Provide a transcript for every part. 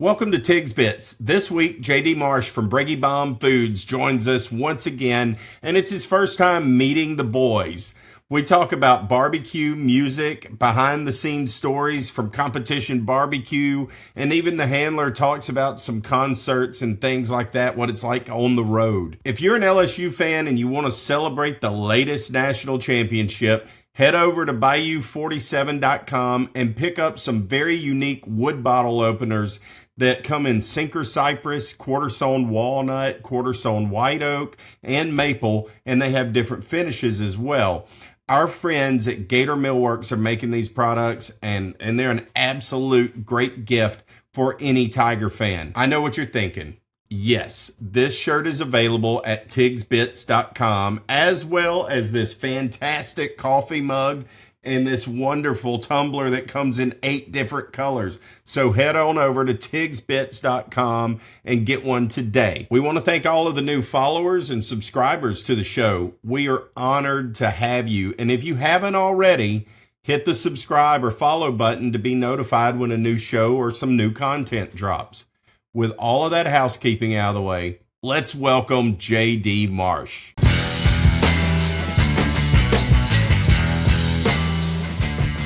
Welcome to Tig's Bits. This week, JD Marsh from Breggy Foods joins us once again, and it's his first time meeting the boys. We talk about barbecue, music, behind-the-scenes stories from competition barbecue, and even the handler talks about some concerts and things like that, what it's like on the road. If you're an LSU fan and you want to celebrate the latest national championship, head over to bayou47.com and pick up some very unique wood bottle openers that come in sinker cypress, quarter sawn walnut, quarter sawn white oak, and maple, and they have different finishes as well. Our friends at Gator Millworks are making these products, and they're an absolute great gift for any Tiger fan. I know what you're thinking. Yes, this shirt is available at tigsbits.com, as well as this fantastic coffee mug and this wonderful tumbler that comes in 8 different colors. So head on over to tigsbits.com and get one today. We want to thank all of the new followers and subscribers to the show. We are honored to have you. And if you haven't already, hit the subscribe or follow button to be notified when a new show or some new content drops. With all of that housekeeping out of the way, let's welcome JD Marsh.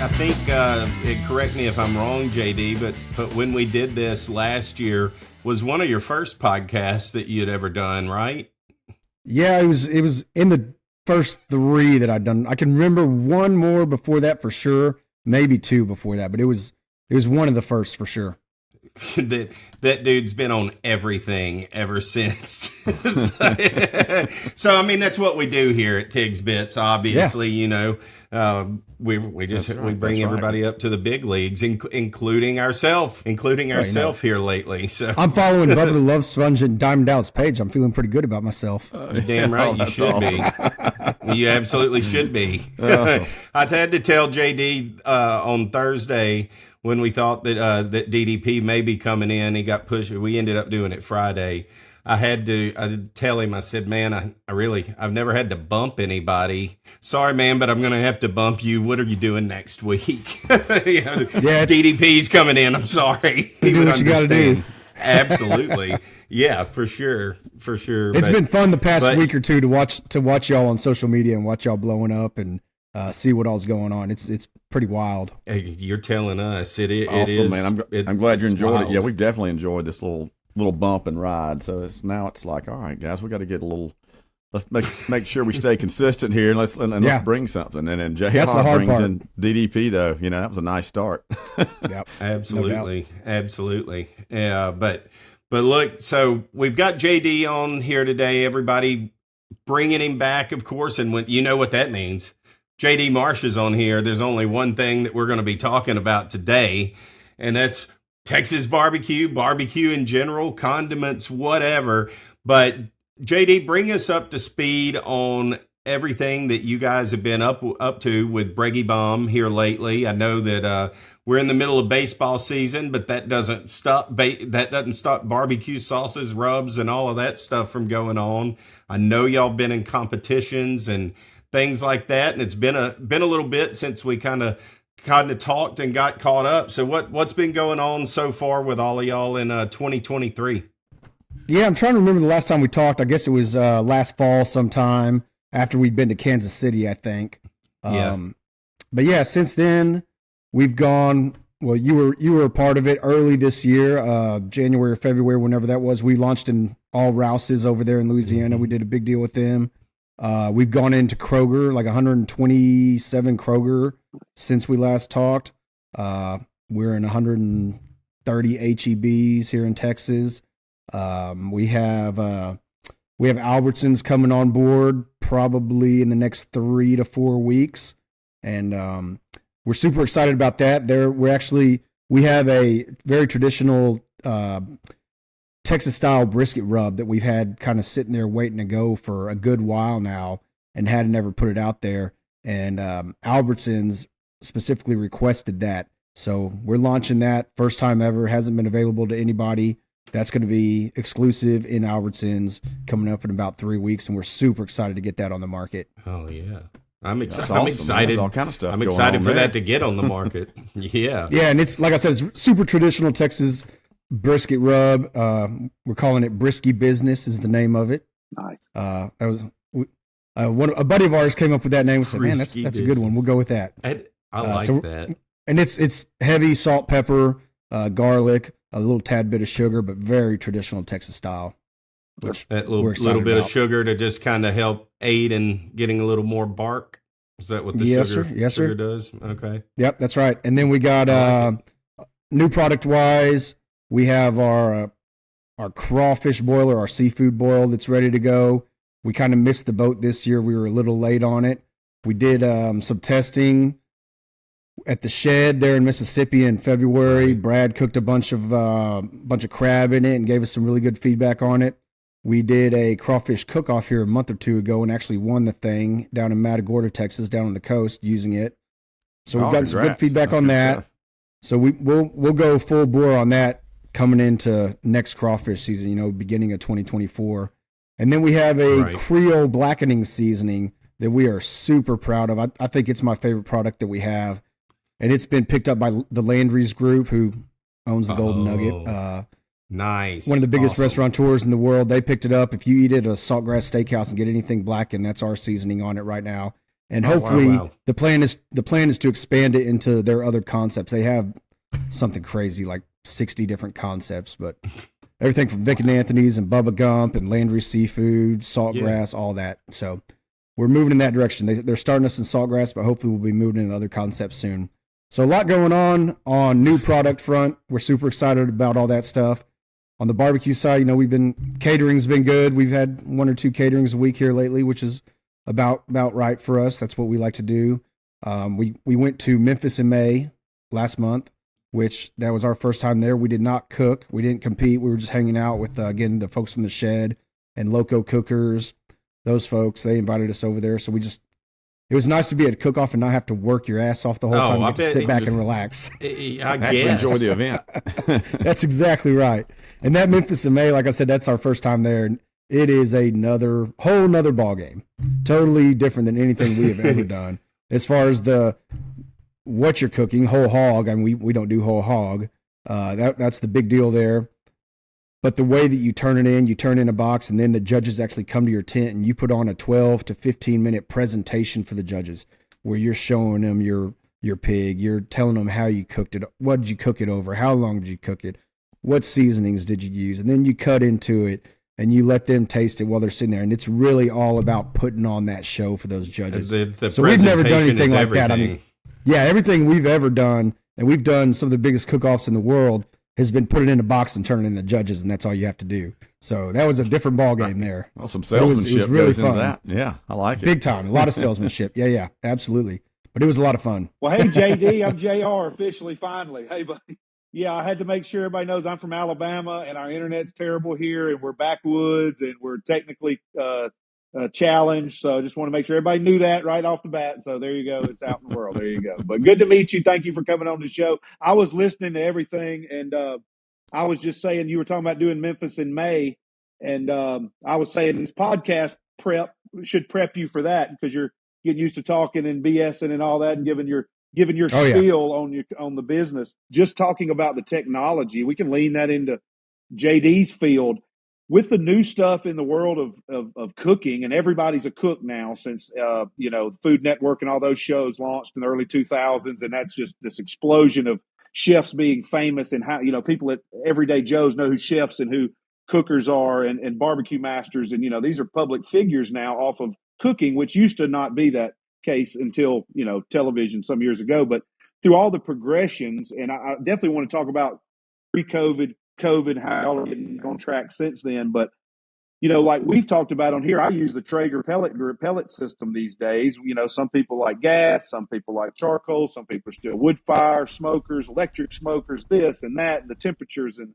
I think, correct me if I'm wrong, JD, but when we did this last year, was one of your first podcasts that you'd ever done, right? Yeah, it was in the first 3 that I'd done. I can remember one more before that for sure, maybe 2 before that, but it was one of the first for sure. that dude's been on everything ever since. So I mean, that's what we do here at Tig's Bits. Obviously, yeah. You know, we bring everybody up to the big leagues, including ourselves here lately. So I'm following Bubbly Love Sponge and Diamond Dallas page. I'm feeling pretty good about myself. You're damn right, you should be. You absolutely should be. I had to tell JD on Thursday, when we thought that that DDP may be coming in, he got pushed. We ended up doing it Friday. I did tell him, I said, man, I've never had to bump anybody. Sorry, man, but I'm going to have to bump you. What are you doing next week? DDP's coming in. I'm sorry. You do what you got to do. Absolutely. Yeah, for sure. It's been fun the past week or two to watch y'all on social media and watch y'all blowing up and see what all's going on. It's pretty wild. Hey, you're telling us it awesome, is, man. I'm glad you enjoyed it. Yeah, we've definitely enjoyed this little bump and ride. So it's like, all right, guys, we got to get a little. Let's make sure we stay consistent here, and let's bring something. And then JR brings in DDP, though. You know, that was a nice start. Yep, absolutely. Yeah, but look, so we've got JD on here today. Everybody bringing him back, of course, and when you know what that means. JD Marsh is on here. There's only one thing that we're going to be talking about today, and that's Texas barbecue in general, condiments, whatever. But JD, bring us up to speed on everything that you guys have been up to with Breggy Bomb here lately. I know that we're in the middle of baseball season, but that doesn't stop barbecue sauces, rubs, and all of that stuff from going on. I know y'all been in competitions and things like that, and it's been a little bit since we kind of talked and got caught up. So what's been going on so far with all of y'all in 2023? Yeah, I'm trying to remember the last time we talked. I guess it was last fall sometime after we'd been to Kansas City, I think. Yeah. But yeah, since then we've gone. Well, you were a part of it early this year, January or February, whenever that was. We launched in all Rouse's over there in Louisiana. We did a big deal with them. We've gone into Kroger, like 127 Kroger since we last talked. We're in 130 HEBs here in Texas. We have Albertsons coming on board probably in the next 3 to 4 weeks. And, we're super excited about that. We have a very traditional, Texas style brisket rub that we've had kind of sitting there waiting to go for a good while now and hadn't ever put it out there. And Albertsons specifically requested that. So we're launching that first time ever. Hasn't been available to anybody. That's going to be exclusive in Albertsons coming up in about 3 weeks. And we're super excited to get that on the market. Oh, yeah. I'm excited. Awesome, I'm excited. all kind of stuff. I'm excited for that to get on the market. Yeah. Yeah, and it's like I said, it's super traditional Texas brisket rub. We're calling it Brisky Business is the name of it. Nice. That was a buddy of ours came up with that name and said, man, that's a good one. We'll go with that. I like that. And it's heavy salt, pepper, garlic, a little tad bit of sugar, but very traditional Texas style. That little bit of sugar to just kind of help aid in getting a little more bark. Is that what the sugar does? Okay. Yep, that's right. And then we got new product wise, we have our crawfish boiler, our seafood boil that's ready to go. We kind of missed the boat this year. We were a little late on it. We did some testing at the shed there in Mississippi in February. Brad cooked a bunch of crab in it and gave us some really good feedback on it. We did a crawfish cook-off here a month or two ago and actually won the thing down in Matagorda, Texas, down on the coast using it. So we've got some good feedback on that. Stuff. So we'll go full bore on that coming into next crawfish season, beginning of 2024. And then we have a Creole blackening seasoning that we are super proud of. I think it's my favorite product that we have. And it's been picked up by the Landry's Group, who owns the Golden Nugget. Nice. One of the biggest restaurateurs in the world. They picked it up. If you eat it at a Saltgrass Steakhouse and get anything blackened, that's our seasoning on it right now. And hopefully the plan is to expand it into their other concepts. They have something crazy like 60 different concepts, but everything from Vic and Anthony's and Bubba Gump and Landry Seafood, Saltgrass, all that. So we're moving in that direction. They're starting us in Saltgrass, but hopefully we'll be moving into other concepts soon. So a lot going on new product front. We're super excited about all that stuff. On the barbecue side, catering's been good. We've had 1 or 2 caterings a week here lately, which is about right for us. That's what we like to do. We went to Memphis in May last month, which that was our first time there. We did not cook. We didn't compete. We were just hanging out with, again, the folks from the shed and Loco Cookers. Those folks, they invited us over there. So it was nice to be at a cook-off and not have to work your ass off the whole time. You get to sit back and relax. Actually enjoy the event. That's exactly right. And that Memphis in May, like I said, that's our first time there. And it is whole nother ball game. Totally different than anything we have ever done. As far as what you're cooking, whole hog. I mean, we don't do whole hog. That's the big deal there. But the way that you turn in a box, and then the judges actually come to your tent and you put on a 12 to 15 minute presentation for the judges where you're showing them your pig. You're telling them how you cooked it. What did you cook it over? How long did you cook it? What seasonings did you use? And then you cut into it and you let them taste it while they're sitting there. And it's really all about putting on that show for those judges. So we've never done anything like that. I mean, everything we've ever done, and we've done some of the biggest cook-offs in the world, has been put it in a box and turn it in the judges, and that's all you have to do. So that was a different ball game there. Well, some salesmanship was really goes fun. Into that. Yeah, I like it. Big time. A lot of salesmanship. Yeah, absolutely. But it was a lot of fun. Well, hey, JD, I'm JR officially, finally. Hey, buddy. Yeah, I had to make sure everybody knows I'm from Alabama, and our internet's terrible here, and we're backwoods, and we're technically challenged. So I just want to make sure everybody knew that right off the bat. So there you go. It's out in the world. There you go. But good to meet you. Thank you for coming on the show. I was listening to everything, and I was just saying, you were talking about doing Memphis in May, and I was saying this podcast prep should prep you for that because you're getting used to talking and BSing and all that and giving your spiel on the business. Just talking about the technology, we can lean that into JD's field. With the new stuff in the world of cooking, and everybody's a cook now since, Food Network and all those shows launched in the early 2000s, and that's just this explosion of chefs being famous and how, people at Everyday Joe's know who chefs and who cookers are and barbecue masters. And, these are public figures now off of cooking, which used to not be that case until, television some years ago. But through all the progressions, and I definitely want to talk about pre-COVID, COVID, how y'all are getting on track since then. But, like we've talked about on here, I use the Traeger pellet system these days. Some people like gas, some people like charcoal, some people are still wood fire, smokers, electric smokers, this and that, and the temperatures. And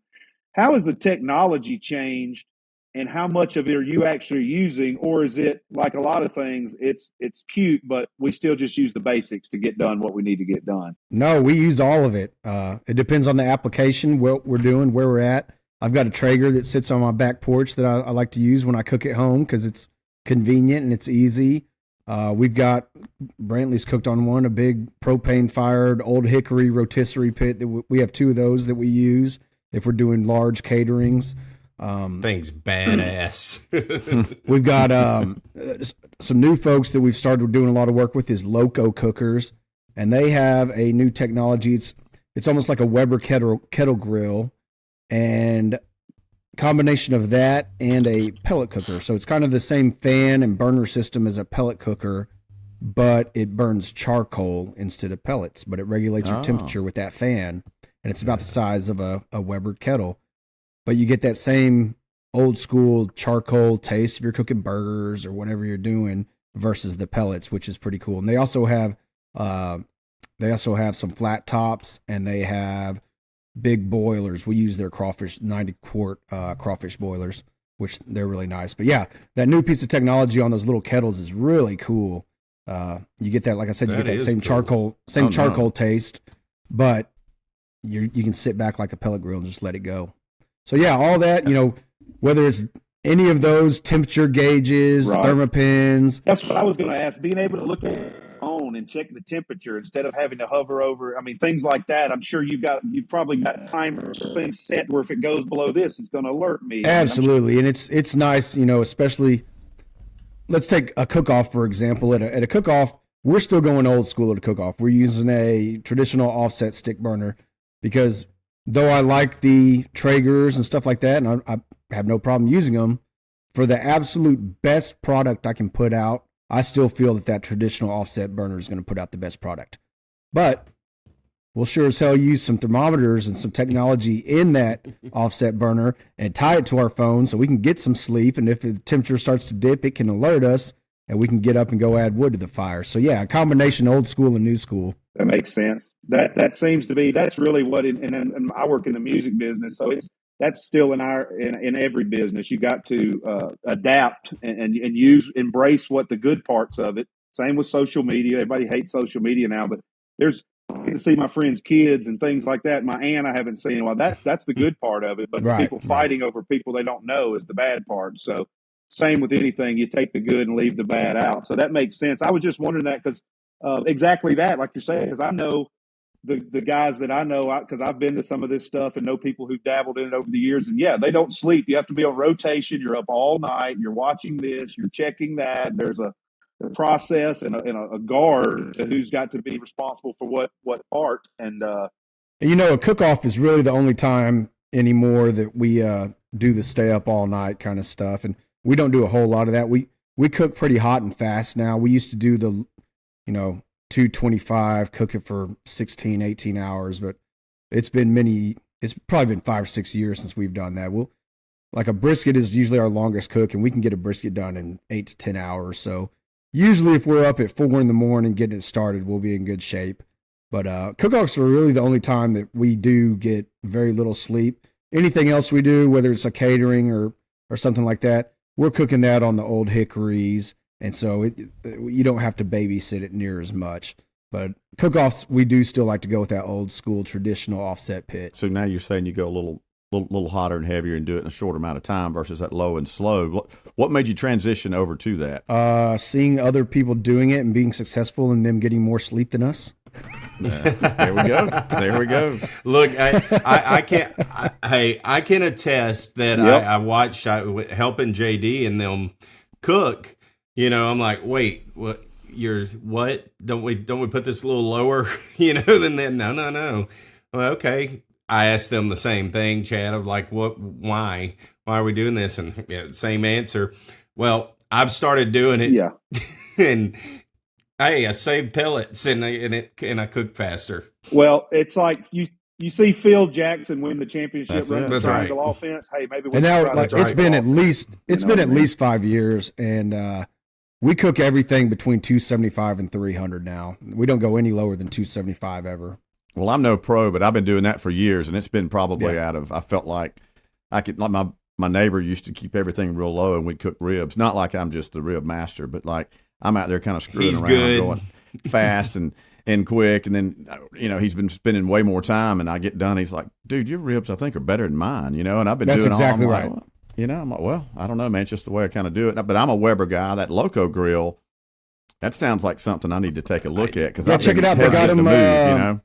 how has the technology changed, and how much of it are you actually using? Or is it like a lot of things, it's cute, but we still just use the basics to get done what we need to get done? No, we use all of it. It depends on the application, what we're doing, where we're at. I've got a Traeger that sits on my back porch that I like to use when I cook at home because it's convenient and it's easy. We've got, Brantley's cooked on one, a big propane-fired old hickory rotisserie pit. We have 2 of those that we use. if we're doing large caterings. Thing's badass. We've got some new folks that we've started doing a lot of work with is Loco Cookers, and they have a new technology. It's almost like a Weber kettle grill, and combination of that and a pellet cooker. So it's kind of the same fan and burner system as a pellet cooker, but it burns charcoal instead of pellets, but it regulates your temperature with that fan, and it's about the size of a Weber kettle. But you get that same old school charcoal taste if you're cooking burgers or whatever you're doing versus the pellets, which is pretty cool. And they also have some flat tops, and they have big boilers. We use their 90-quart crawfish boilers, which they're really nice. But yeah, that new piece of technology on those little kettles is really cool. You get that, like I said, you get that same cool. charcoal taste, but you can sit back like a pellet grill and just let it go. So yeah, all that, whether it's any of those temperature gauges, thermopins. That's what I was going to ask. Being able to look at your phone and check the temperature instead of having to hover over. I mean, things like that. I'm sure you've probably got timers or things set where if it goes below this, it's going to alert me. Absolutely, and it's nice, especially. Let's take a cook-off, for example. At a cook-off, we're still going old school at a cook-off. We're using a traditional offset stick burner because though I like the Traegers and stuff like that, and I have no problem using them, for the absolute best product I can put out, I still feel that traditional offset burner is going to put out the best product. But we'll sure as hell use some thermometers and some technology in that offset burner and tie it to our phone so we can get some sleep. And if the temperature starts to dip, it can alert us and we can get up and go add wood to the fire. So yeah, a combination old school and new school. That makes sense. That seems to be, that's really what, and I work in the music business. So that's still in every business. You got to adapt and embrace what the good parts of it. Same with social media. Everybody hates social media now, but I get to see my friends' kids and things like that. My aunt I haven't seen. Well, that's the good part of it. But people fighting over people they don't know is the bad part. So same with anything. You take the good and leave the bad out. So that makes sense. I was just wondering that because exactly that, like you're saying, because I know the guys that I know, because I've been to some of this stuff and know people who've dabbled in it over the years. And yeah, they don't sleep. You have to be on rotation. You're up all night. You're watching this. You're checking that. There's a process and a guard who's got to be responsible for what part. And a cook-off is really the only time anymore that we do the stay up all night kind of stuff, and we don't do a whole lot of that. We cook pretty hot and fast now. We used to do the 225, cook it for 16, 18 hours, but it's probably been 5 or 6 years since we've done that. Like a brisket is usually our longest cook, and we can get a brisket done in 8 to 10 hours. So usually if we're up at 4 in the morning getting it started, we'll be in good shape. But cook-offs are really the only time that we do get very little sleep. Anything else we do, whether it's a catering or something like that, we're cooking that on the old hickories. And so you don't have to babysit it near as much. But cook-offs, we do still like to go with that old school traditional offset pit. So now you're saying you go a little hotter and heavier and do it in a short amount of time versus that low and slow. What made you transition over to that? Seeing other people doing it and being successful and them getting more sleep than us. There we go. Look, I can attest that. Yep. I watched helping JD and them cook. I'm like, wait, what? What? Don't we put this a little lower? Than that? No. Well, okay. I asked them the same thing, Chad. I'm like, what? Why are we doing this? And same answer. Well, I've started doing it. Yeah. And hey, I saved pellets and I cook faster. Well, it's like you see Phil Jackson win the championship running the triangle offense. Hey, maybe we it's been at least 5 years, and we cook everything between 275 and 300 now. We don't go any lower than 275 ever. Well, I'm no pro, but I've been doing that for years, and it's been probably I felt like I could, like my neighbor used to keep everything real low, and we'd cook ribs. Not like I'm just the rib master, but like I'm out there kind of screwing around, going fast and quick, and then he's been spending way more time, and I get done. He's like, "Dude, your ribs I think are better than mine," and I've been doing exactly all right. I'm like, well, I don't know, man. It's just the way I kind of do it. But I'm a Weber guy. That Loco grill, that sounds like something I need to take a look at because check it out. They got them.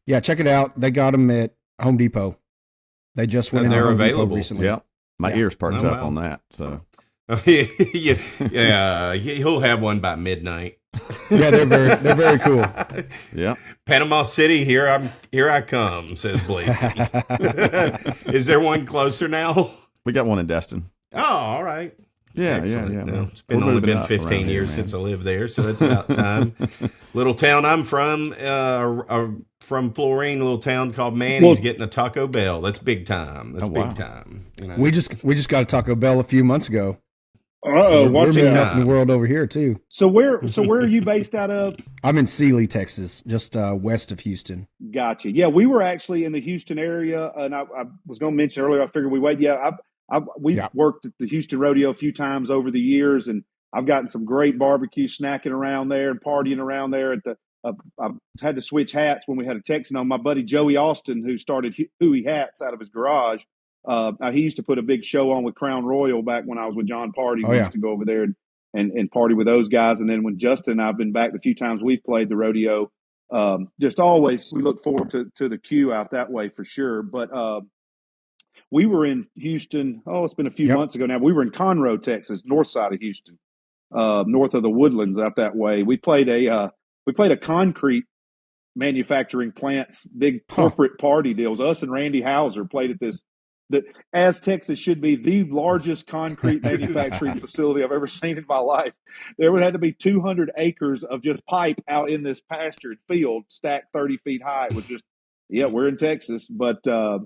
Yeah, check it out. They got them at Home Depot. They just went And in they're Home Depot available. recently. Yep. My ears perked up wow. on that. So yeah, he'll have one by midnight. Yeah, they're very cool. yeah. Panama City, here I come, says Blaze. Is there one closer now? We got one in Destin. Oh, all right. Yeah, Excellent. yeah. No, it's only been 15 years since I lived there, so that's about time. Little town I'm from Florine, a little town called Manny's, getting a Taco Bell. That's big time. That's big time. You know? We just got a Taco Bell a few months ago. Watch We're moving out. up in the world over here too. So where are you based out of? I'm in Sealy, Texas, just west of Houston. Gotcha. Yeah, we were actually in the Houston area, and I was going to mention earlier. I figured we wait. Yeah, we've worked at the Houston Rodeo a few times over the years, and I've gotten some great barbecue snacking around there and partying around there. I've had to switch hats when we had a Texan on. My buddy Joey Austin, who started Huey Hats out of his garage. He used to put a big show on with Crown Royal back when I was with John Party. We used to go over there and party with those guys. And then when Justin and I've been back the few times we've played the rodeo, just always we look forward to the queue out that way for sure. But we were in Houston. Oh, it's been a few months ago now. We were in Conroe, Texas, north side of Houston, north of the Woodlands out that way. We played a concrete manufacturing plant's big corporate party deals. Us and Randy Hauser played at this. That as Texas should be the largest concrete manufacturing facility I've ever seen in my life. There would have to be 200 acres of just pipe out in this pastured field, stacked 30 feet high. It was just, we're in Texas. But I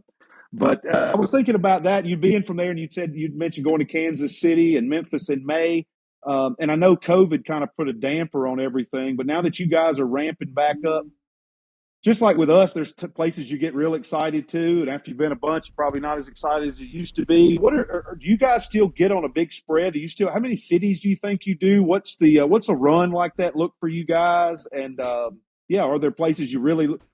was thinking about that. You'd be in from there, and you'd mentioned going to Kansas City and Memphis in May. And I know COVID kind of put a damper on everything, but now that you guys are ramping back up, just like with us, there's places you get real excited to, and after you've been a bunch, you're probably not as excited as you used to be. Do you guys still get on a big spread? How many cities do you think you do? What's a run like that look for you guys? And are there places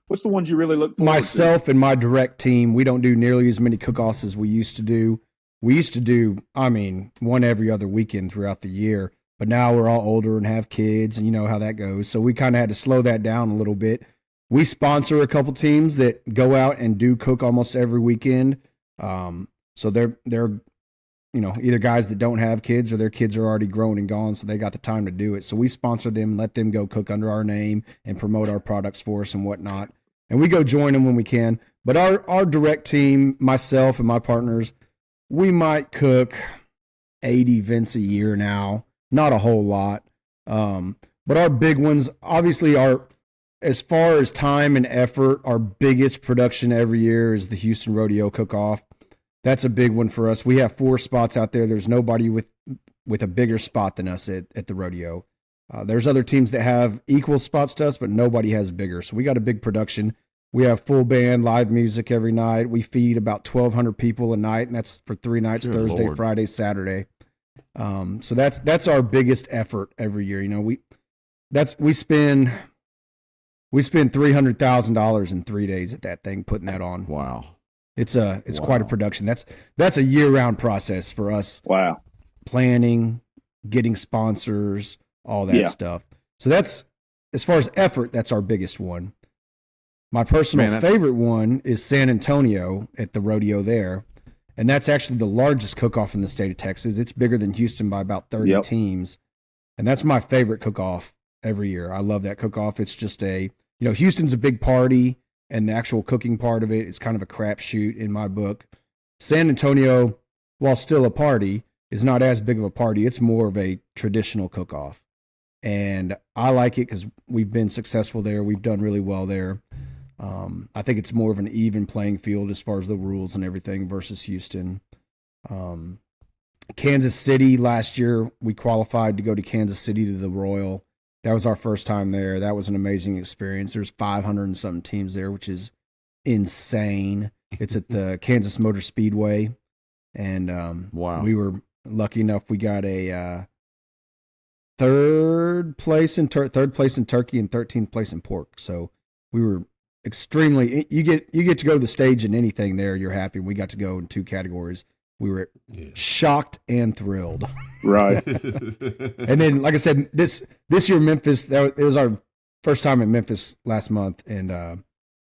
what's the ones you really look forward Myself and my direct team, we don't do nearly as many cook-offs as we used to do. We used to do, one every other weekend throughout the year, but now we're all older and have kids, and you know how that goes. So we kind of had to slow that down a little bit. We sponsor a couple teams that go out and do cook almost every weekend. So they're either guys that don't have kids or their kids are already grown and gone, so they got the time to do it. So we sponsor them, let them go cook under our name and promote our products for us and whatnot. And we go join them when we can. But our direct team, myself and my partners, we might cook 80 events a year now. Not a whole lot. But our big ones, obviously, as far as time and effort, our biggest production every year is the Houston Rodeo Cook-Off. That's a big one for us. We have 4 spots out there. There's nobody with a bigger spot than us at the rodeo. There's other teams that have equal spots to us, but nobody has bigger. So we got a big production. We have full band, live music every night. We feed about 1,200 people a night, and that's for 3 nights, Good Thursday, Lord. Friday, Saturday. So that's our biggest effort every year. We spend $300,000 in 3 days at that thing, putting that on. Wow. It's quite a production. That's a year-round process for us. Wow. Planning, getting sponsors, all that stuff. So that's, as far as effort, that's our biggest one. My personal favorite one is San Antonio at the rodeo there. And that's actually the largest cook-off in the state of Texas. It's bigger than Houston by about 30 teams. And that's my favorite cook-off every year. I love that cook-off. It's just Houston's a big party, and the actual cooking part of it is kind of a crapshoot in my book. San Antonio, while still a party, is not as big of a party. It's more of a traditional cook-off. And I like it because we've been successful there. We've done really well there. I think it's more of an even playing field as far as the rules and everything versus Houston. Kansas City, last year, we qualified to go to Kansas City to the Royal. That was our first time there. That was an amazing experience. There's 500 and something teams there, which is insane. It's at the Kansas Motor Speedway. And wow. We were lucky enough. We got a third place in turkey and 13th place in pork. So we were extremely, you get to go to the stage in anything there. You're happy. We got to go in 2 categories. We were shocked and thrilled. Right. And then, like I said, this year Memphis, it was our first time in Memphis last month, and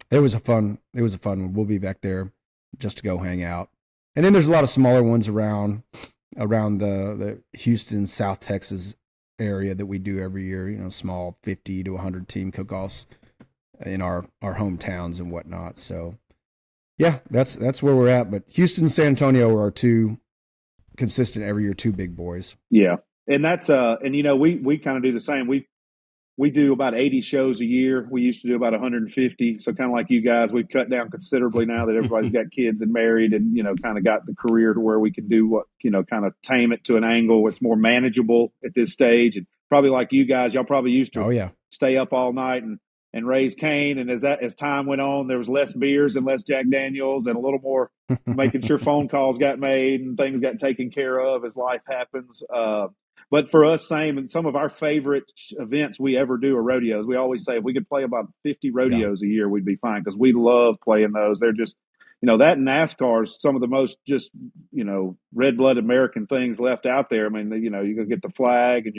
it was a fun one. We'll be back there just to go hang out. And then there's a lot of smaller ones around the Houston, South Texas area that we do every year, you know, small 50 to 100 team cook-offs in our hometowns and whatnot. So yeah, that's where we're at. But Houston and San Antonio are our two consistent every year, two big boys. Yeah. And that's and you know, we kind of do the same. We do about 80 shows a year. We used to do about 150. So kind of like you guys, we've cut down considerably now that everybody's got kids and married and, you know, kind of got the career to where we can do what, you know, kind of tame it to an angle where it's more manageable at this stage. And probably like you guys, y'all probably used to stay up all night and raise Cain. And as time went on, there was less beers and less Jack Daniels and a little more making sure phone calls got made and things got taken care of as life happens. But for us, same, and some of our favorite events we ever do are rodeos. We always say if we could play about 50 rodeos a year, we'd be fine because we love playing those. They're just, you know, that and NASCAR is some of the most just, you know, red-blooded American things left out there. I mean, you know, you're going to get the flag and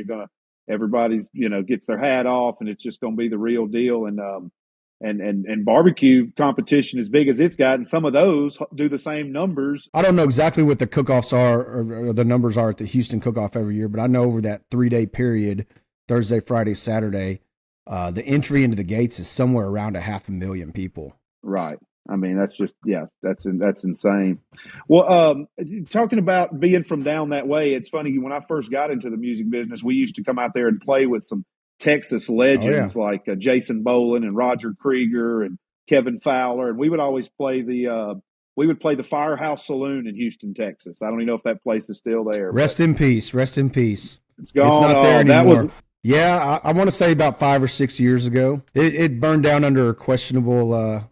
everybody's, you know, gets their hat off and it's just going to be the real deal. And barbecue competition as big as it's gotten, some of those do the same numbers. I don't know exactly what the cook-offs are or the numbers are at the Houston cook-off every year, but I know over that 3-day period, Thursday, Friday, Saturday, the entry into the gates is somewhere around 500,000 people. Right. I mean, that's just, that's insane. Well, talking about being from down that way, it's funny, when I first got into the music business, we used to come out there and play with some Texas legends like Jason Boland and Roger Krieger and Kevin Fowler, and we would always play the Firehouse Saloon in Houston, Texas. I don't even know if that place is still there. Rest in peace. It's gone. It's not there anymore. I want to say about 5 or 6 years ago. It burned down under questionable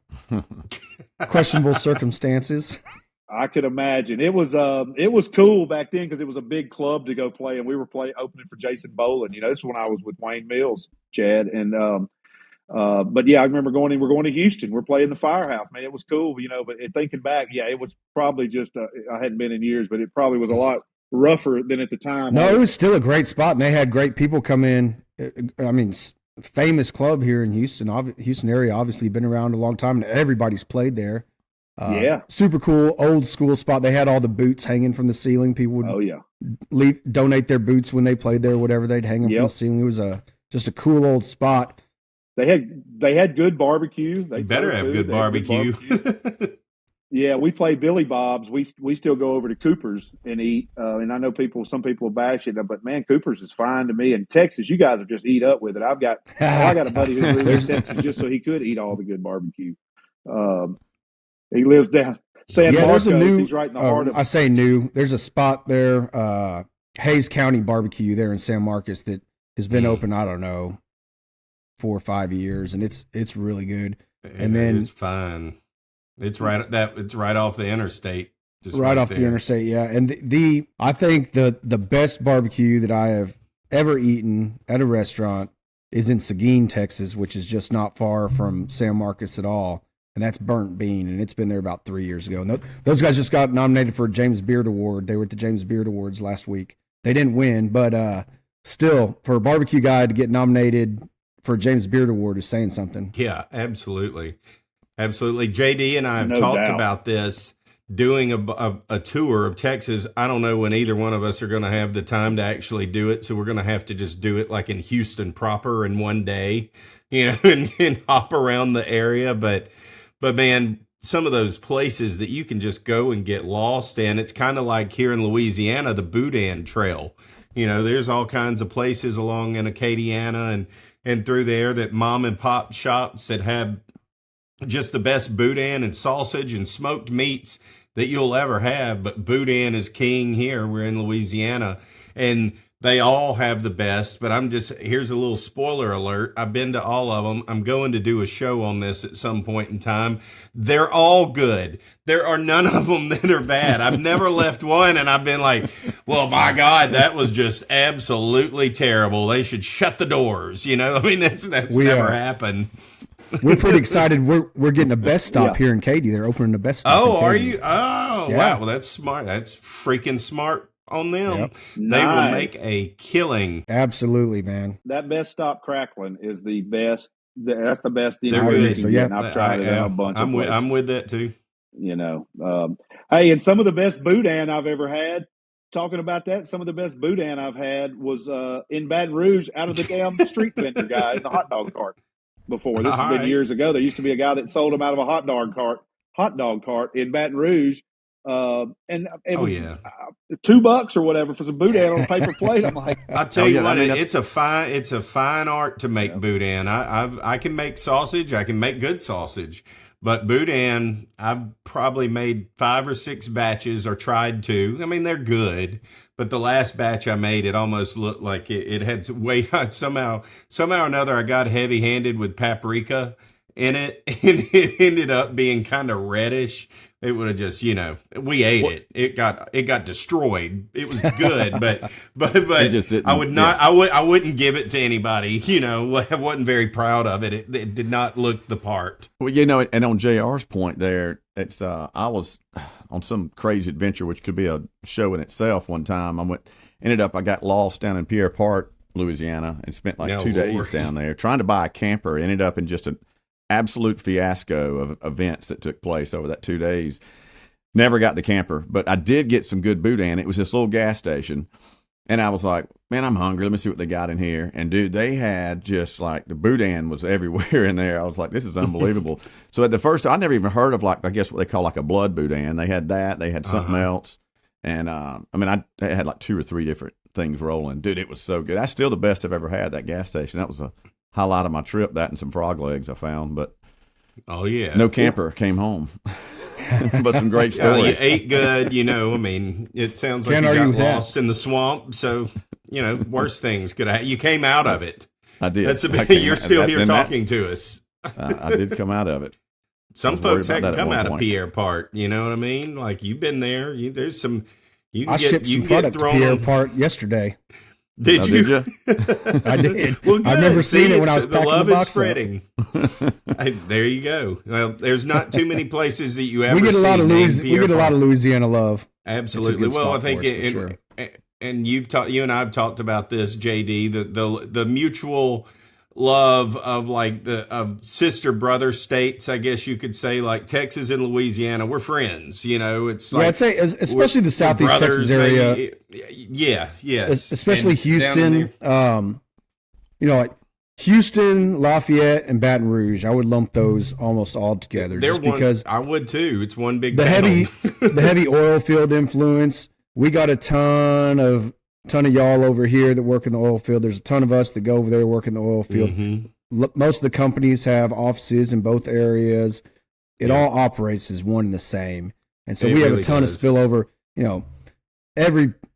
circumstances. I could imagine. It was cool back then because it was a big club to go play, and we were opening for Jason Boland. You know, this is when I was with Wayne Mills, Chad, and but yeah, I remember we're going to Houston. We're playing the Firehouse, man. It was cool, you know. But thinking back, it was probably just I hadn't been in years, but it probably was a lot rougher than at the time. No, it was still a great spot, and they had great people come in. I mean, famous club here in Houston, Houston area. Obviously, been around a long time, and everybody's played there. Super cool, old school spot. They had all the boots hanging from the ceiling. People would donate their boots when they played there, whatever. They'd hang them from the ceiling. It was just a cool old spot. They had good barbecue. They better have good barbecue. Yeah, we play Billy Bob's. We still go over to Cooper's and eat. And I know some people will bash it, but man, Cooper's is fine to me. And Texas, you guys will just eat up with it. I got a buddy who moved to Texas just so he could eat all the good barbecue. He lives down San Marcos. He's right in the heart of. I say new. There's a spot there, Hayes County Barbecue there in San Marcos that has been open. I don't know, 4 or 5 years, and it's really good. And then it's fine. It's right off the interstate. Just right off the interstate, yeah. And I think the best barbecue that I have ever eaten at a restaurant is in Seguin, Texas, which is just not far from San Marcos at all. And that's Burnt Bean, and it's been there about 3 years ago. And those guys just got nominated for a James Beard Award. They were at the James Beard Awards last week. They didn't win, but still, for a barbecue guy to get nominated for a James Beard Award is saying something. Yeah, absolutely. Absolutely. JD and I have talked about this, doing a tour of Texas. I don't know when either one of us are going to have the time to actually do it, so we're going to have to just do it like in Houston proper in one day, you know, and hop around the area. But man, some of those places that you can just go and get lost in, it's kind of like here in Louisiana, the Boudin Trail. You know, there's all kinds of places along in Acadiana and through there that mom and pop shops that have just the best boudin and sausage and smoked meats that you'll ever have. But boudin is king here. We're in Louisiana, and they all have the best. But here's a little spoiler alert. I've been to all of them. I'm going to do a show on this at some point in time. They're all good. There are none of them that are bad. I've never left one and I've been like, well, my God, that was just absolutely terrible. They should shut the doors. You know, I mean, that's never happened. We're pretty excited. We're getting a best stop here in Katy. They're opening the best stop. Oh, are you? Oh, yeah. Wow. Well, that's smart. That's freaking smart on them. Yep. They will make a killing. Absolutely, man. That best stop crackling is the best. That's the best. There is. So yeah, I've tried it a bunch. I'm with that too. Hey, and some of the best boudin I've ever had. Talking about that, some of the best boudin I've had was in Baton Rouge out of the damn street vendor guy in the hot dog cart. Before this has been years ago, there used to be a guy that sold them out of a hot dog cart in Baton Rouge, and it was $2 or whatever for some boudin on a paper plate. I'm like, I'll tell you what, it's a fine art to make boudin. I can make sausage, I can make good sausage. But boudin, I've probably made 5 or 6 batches or tried to. I mean, they're good. But the last batch I made, it almost looked like it had to wait. Somehow or another, I got heavy-handed with paprika in it. And it ended up being kind of reddish. It would have just, we ate it. It got destroyed. It was good, but I would not. Yeah. I wouldn't give it to anybody. I wasn't very proud of it. It did not look the part. Well, and on JR's point there, it's I was on some crazy adventure, which could be a show in itself. One time, I got lost down in Pierre Part, Louisiana, and spent 2 days down there trying to buy a camper. Ended up in just an absolute fiasco of events that took place over that 2 days. Never got the camper, but I did get some good boudin. It was this little gas station, and I was like, man, I'm hungry. Let me see what they got in here. And dude, they had just the boudin was everywhere in there. I was like, this is unbelievable. So at the first, I never even heard of I guess what they call a blood boudin. They had that. They had something else, and I had 2 or 3 different things rolling. Dude, it was so good. That's still the best I've ever had. That gas station. That was a highlight of my trip, that and some frog legs I found, but no camper came home. But some great stories. You ate good, it sounds like you got lost in the swamp, so worse things could have. You came out of it. I did. You're still here talking to us. I did come out of it. Some folks hadn't come out of Pierre Part, you know what I mean? Like, you've been there. There's some I shipped some product to Pierre Part yesterday. Did you? I did. Well, I remember seeing it when I was packing the box. Spreading. There you go. Well, there's not too many places that you ever we get a lot of a lot of Louisiana love. Absolutely. Well, I think and you and I've talked about this, JD. The mutual love of of sister brother states, I guess you could say, like Texas and Louisiana. We're friends. It's I'd say especially the Southeast Texas area. Maybe. Yeah, yes. Especially Houston. Houston, Lafayette, and Baton Rouge. I would lump those almost all together. Because I would too. It's one big the heavy oil field influence. We got a ton of y'all over here that work in the oil field. There's a ton of us that go over there work in the oil field. Mm-hmm. Most of the companies have offices in both areas. It all operates as one and the same. And so we have a ton of spillover.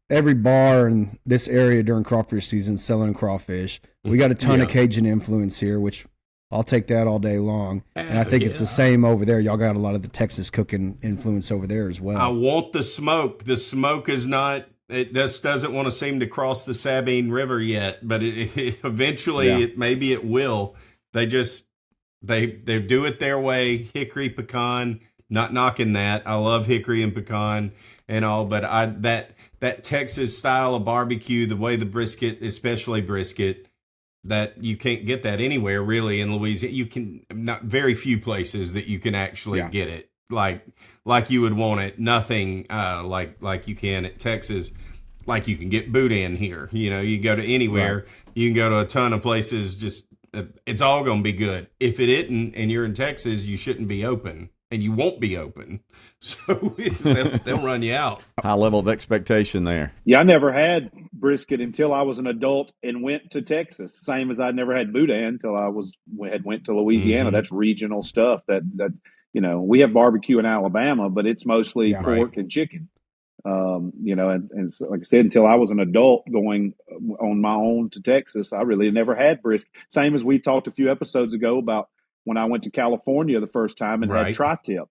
Every bar in this area during crawfish season selling crawfish. We got a ton of Cajun influence here, which I'll take that all day long. And I think it's the same over there. Y'all got a lot of the Texas cooking influence over there as well. I want the smoke. The smoke is not... It just doesn't want to seem to cross the Sabine River yet, but eventually, maybe it will. They do it their way. Hickory pecan, not knocking that. I love hickory and pecan and all, but that Texas style of barbecue, the way the brisket, especially brisket, that you can't get that anywhere really in Louisiana. You can not very few places that you can actually get it. Like you would want it, nothing like you can at Texas, like you can get boudin here. You go to anywhere, you can go to a ton of places. Just it's all going to be good. If it isn't, and you're in Texas, you shouldn't be open, and you won't be open. So they'll run you out. High level of expectation there. Yeah, I never had brisket until I was an adult and went to Texas. Same as I never had boudin until I went to Louisiana. Mm-hmm. That's regional stuff. That. We have barbecue in Alabama, but it's mostly pork and chicken. And so, like I said, until I was an adult going on my own to Texas, I really never had brisket. Same as we talked a few episodes ago about when I went to California the first time and had tri-tip.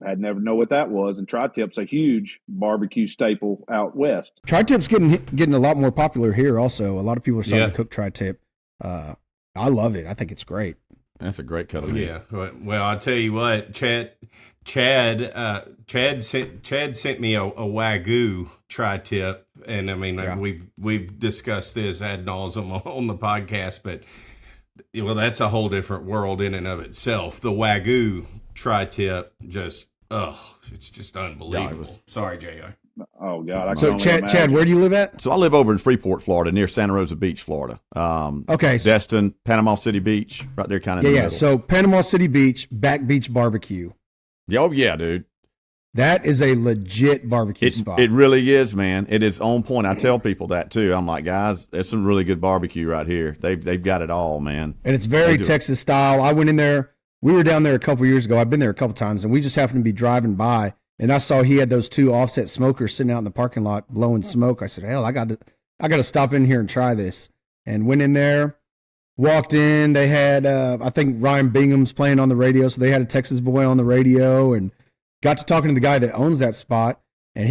I had never know what that was, and tri-tip's a huge barbecue staple out west. Tri-tip's getting a lot more popular here also. A lot of people are starting to cook tri-tip. I love it. I think it's great. That's a great cut of meat. Yeah. Well, I'll tell you what, Chad sent me a Wagyu tri-tip, and I mean we've discussed this ad nauseum on the podcast, but that's a whole different world in and of itself. The Wagyu tri-tip, just Oh, it's just unbelievable. Sorry, J.O. Oh God! I can So only Chad, imagine. where do you live at? So I live over in Freeport, Florida, near Santa Rosa Beach, Florida. Okay. Destin, Panama City Beach, right there, kind of. Yeah. So Panama City Beach, Back Beach Barbecue. Oh yeah, dude. That is a legit barbecue spot. It really is, man. It is on point. I tell people that too. I'm like, guys, there's some really good barbecue right here. They've got it all, man. And it's very Texas style. I went in there. We were down there a couple years ago. I've been there a couple times, and we just happened to be driving by, and I saw he had those 2 offset smokers sitting out in the parking lot blowing smoke. I said, hell, I got to stop in here and try this. And went in there, walked in. They had, I think Ryan Bingham's playing on the radio, so they had a Texas boy on the radio, and got to talking to the guy that owns that spot. And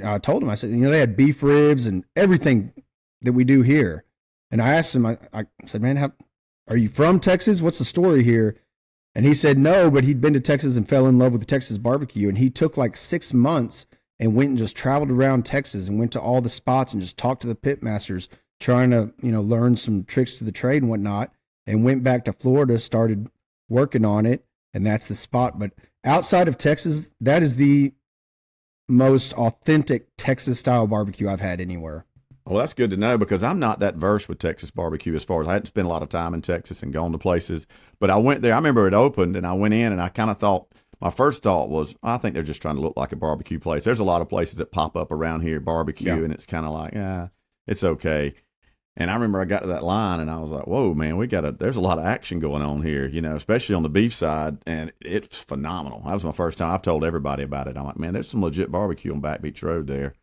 I told him, I said, they had beef ribs and everything that we do here. And I asked him, I said, man, are you from Texas? What's the story here? And he said no, but he'd been to Texas and fell in love with the Texas barbecue. And he took like 6 months and went and just traveled around Texas and went to all the spots and just talked to the pit masters, trying to, learn some tricks to the trade and whatnot, and went back to Florida, started working on it. And that's the spot. But outside of Texas, that is the most authentic Texas style barbecue I've had anywhere. Well, that's good to know, because I'm not that versed with Texas barbecue as far as I hadn't spent a lot of time in Texas and gone to places. But I went there. I remember it opened, and I went in, and I kind of thought, my first thought was, I think they're just trying to look like a barbecue place. There's a lot of places that pop up around here, barbecue, and it's kind of like, it's okay. And I remember I got to that line, and I was like, whoa, man, there's a lot of action going on here, especially on the beef side, and it's phenomenal. That was my first time. I've told everybody about it. I'm like, man, there's some legit barbecue on Back Beach Road there.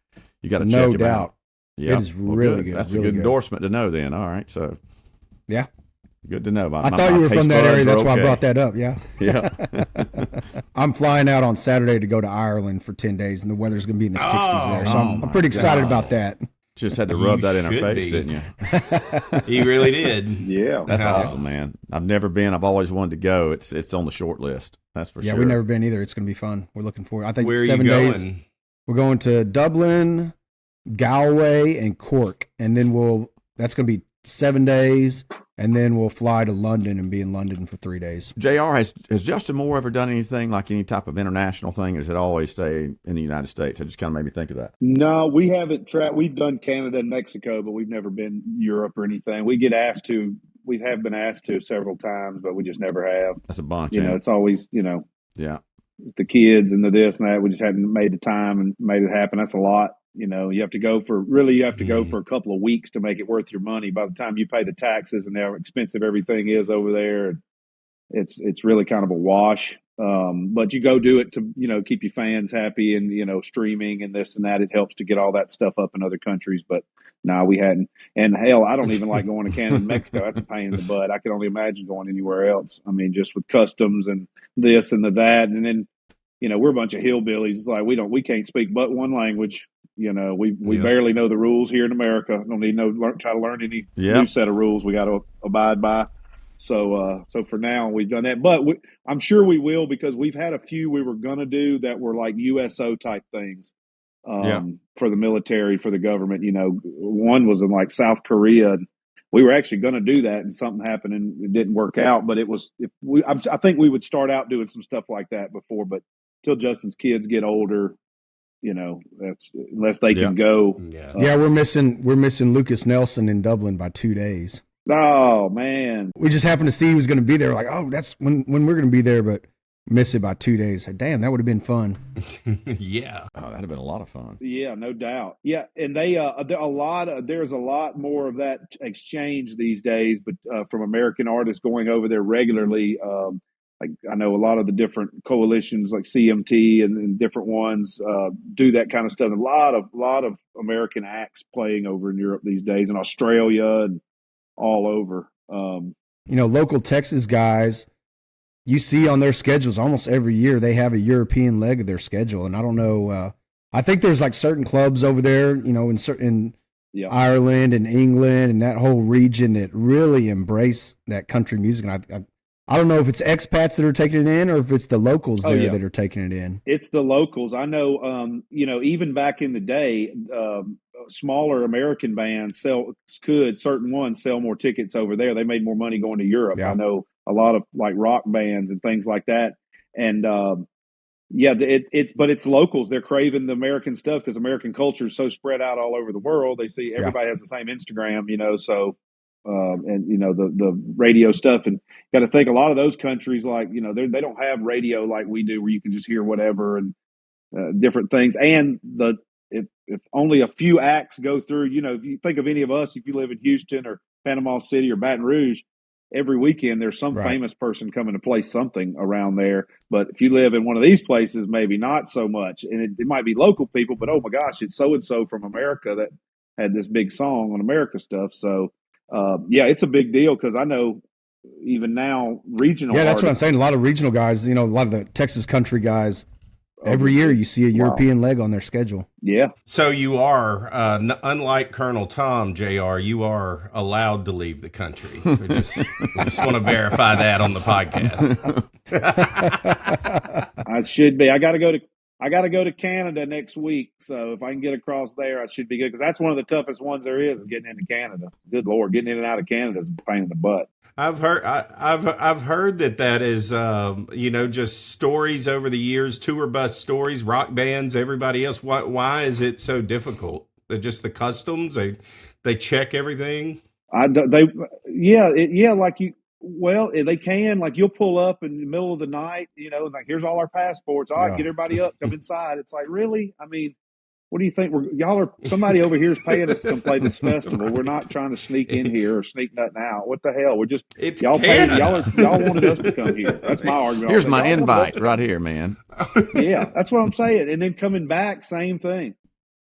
You got to check it out. No doubt. Yeah, it is really good. That's really a good endorsement to know then. All right, so. Yeah. Good to know. I thought you were from that area. That's why I brought that up. Yeah. Yeah. I'm flying out on Saturday to go to Ireland for 10 days, and the weather's going to be in the 60s there. So I'm pretty excited about that. Just had to rub that in our face, didn't you? He really did. Yeah. That's awesome, man. I've never been. I've always wanted to go. It's on the short list. That's for sure. Yeah, we've never been either. It's going to be fun. We're looking forward. I think Where 7 are you days. going? We're going to Dublin, Galway, and Cork, and then that's going to be 7 days, and then we'll fly to London and be in London for 3 days. JR, has Justin Moore ever done anything like any type of international thing, or does it always stay in the United States? It just kind of made me think of that. No, we haven't we've done Canada and Mexico, but we've never been Europe or anything. We have been asked to several times, but we just never have. That's a bunch. It's always, yeah, the kids and the this and that. We just hadn't made the time and made it happen. That's a lot. You have to go for a couple of weeks to make it worth your money. By the time you pay the taxes and how expensive everything is over there, it's really kind of a wash. But you go do it to, keep your fans happy and, streaming and this and that. It helps to get all that stuff up in other countries. But no, we hadn't. And hell, I don't even like going to Canada and Mexico. That's a pain in the butt. I can only imagine going anywhere else. I mean, just with customs and this and that. And then, we're a bunch of hillbillies. It's like we can't speak but one language. We barely know the rules here in America. Don't need try to learn any new set of rules we got to abide by. So for now we've done that, but I'm sure we will, because we've had a few we were going to do that were like USO type things for the military, for the government. One was in like South Korea. We were actually going to do that, and something happened and it didn't work out. But I think we would start out doing some stuff like that before, but till Justin's kids get older. That's unless they can go. Yeah, we're missing Lucas Nelson in Dublin by 2 days. Oh man, we just happened to see he was going to be there. Like, oh, that's when we're going to be there, but miss it by 2 days. Damn, that would have been fun. Yeah, that'd have been a lot of fun. Yeah, no doubt. Yeah, and there's a lot more of that exchange these days, but from American artists going over there regularly. I know a lot of the different coalitions like CMT and different ones do that kind of stuff. A lot of American acts playing over in Europe these days, in Australia and all over. Local Texas guys, you see on their schedules almost every year they have a European leg of their schedule, and I don't know. I think there's like certain clubs over there, in Ireland and England and that whole region that really embrace that country music. And I don't know if it's expats that are taking it in or if it's the locals that are taking it in. It's the locals. I know, even back in the day, smaller American bands certain ones sell more tickets over there. They made more money going to Europe. Yeah. I know a lot of like rock bands and things like that. And, Yeah, but it's locals. They're craving the American stuff because American culture is so spread out all over the world. They see everybody has the same Instagram, so and the radio stuff. And got to think a lot of those countries, like they don't have radio like we do, where you can just hear whatever and different things. And if only a few acts go through, if you think of any of us, if you live in Houston or Panama City or Baton Rouge, every weekend there's some famous person coming to play something around there. But if you live in one of these places, maybe not so much. And it might be local people, but oh my gosh, it's so-and-so from America that had this big song on America stuff. So, it's a big deal because I know even now regional. Yeah, that's what I'm saying. A lot of regional guys, a lot of the Texas country guys, every year you see a European leg on their schedule. Yeah. So you are, unlike Colonel Tom, JR, you are allowed to leave the country. We just want to verify that on the podcast. I should be. I got to go to Canada next week. So if I can get across there, I should be good. Because that's one of the toughest ones there is getting into Canada. Good Lord, getting in and out of Canada is a pain in the butt. I've heard that is just stories over the years, tour bus stories, rock bands, everybody else. Why is it so difficult? They're just the customs. They check everything. They can, like, you'll pull up in the middle of the night, like, here's all our passports. All right, get everybody up, come inside. It's like, really? I mean, what do you think? Somebody over here is paying us to come play this festival. We're not trying to sneak in here or sneak nothing out. What the hell? Y'all wanted us to come here. That's my argument. Here's my invite right here, man. Yeah, that's what I'm saying. And then coming back, same thing.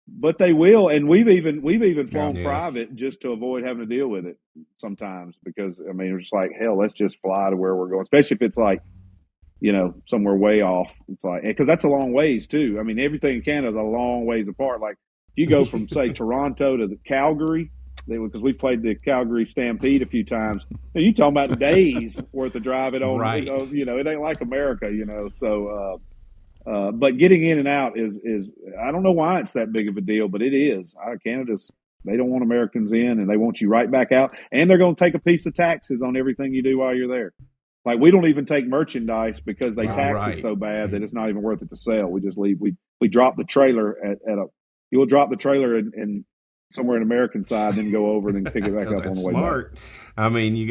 But they will, and we've even flown private just to avoid having to deal with it sometimes, because it's just like, hell, let's just fly to where we're going, especially if it's like, somewhere way off. It's like, because that's a long ways too. Everything in Canada is a long ways apart. Like if you go from say Toronto to Calgary, because we played the Calgary Stampede a few times, you talking about days worth of driving on. Right. It ain't like America. So. But getting in and out is I don't know why it's that big of a deal, but it is. Canada's, they don't want Americans in, and they want you right back out, and they're going to take a piece of taxes on everything you do while you're there. Like we don't even take merchandise because they tax it so bad that it's not even worth it to sell. We just leave. We drop the trailer you'll drop the trailer in somewhere in American side, then go over and then pick it back up on the way smart. Back. You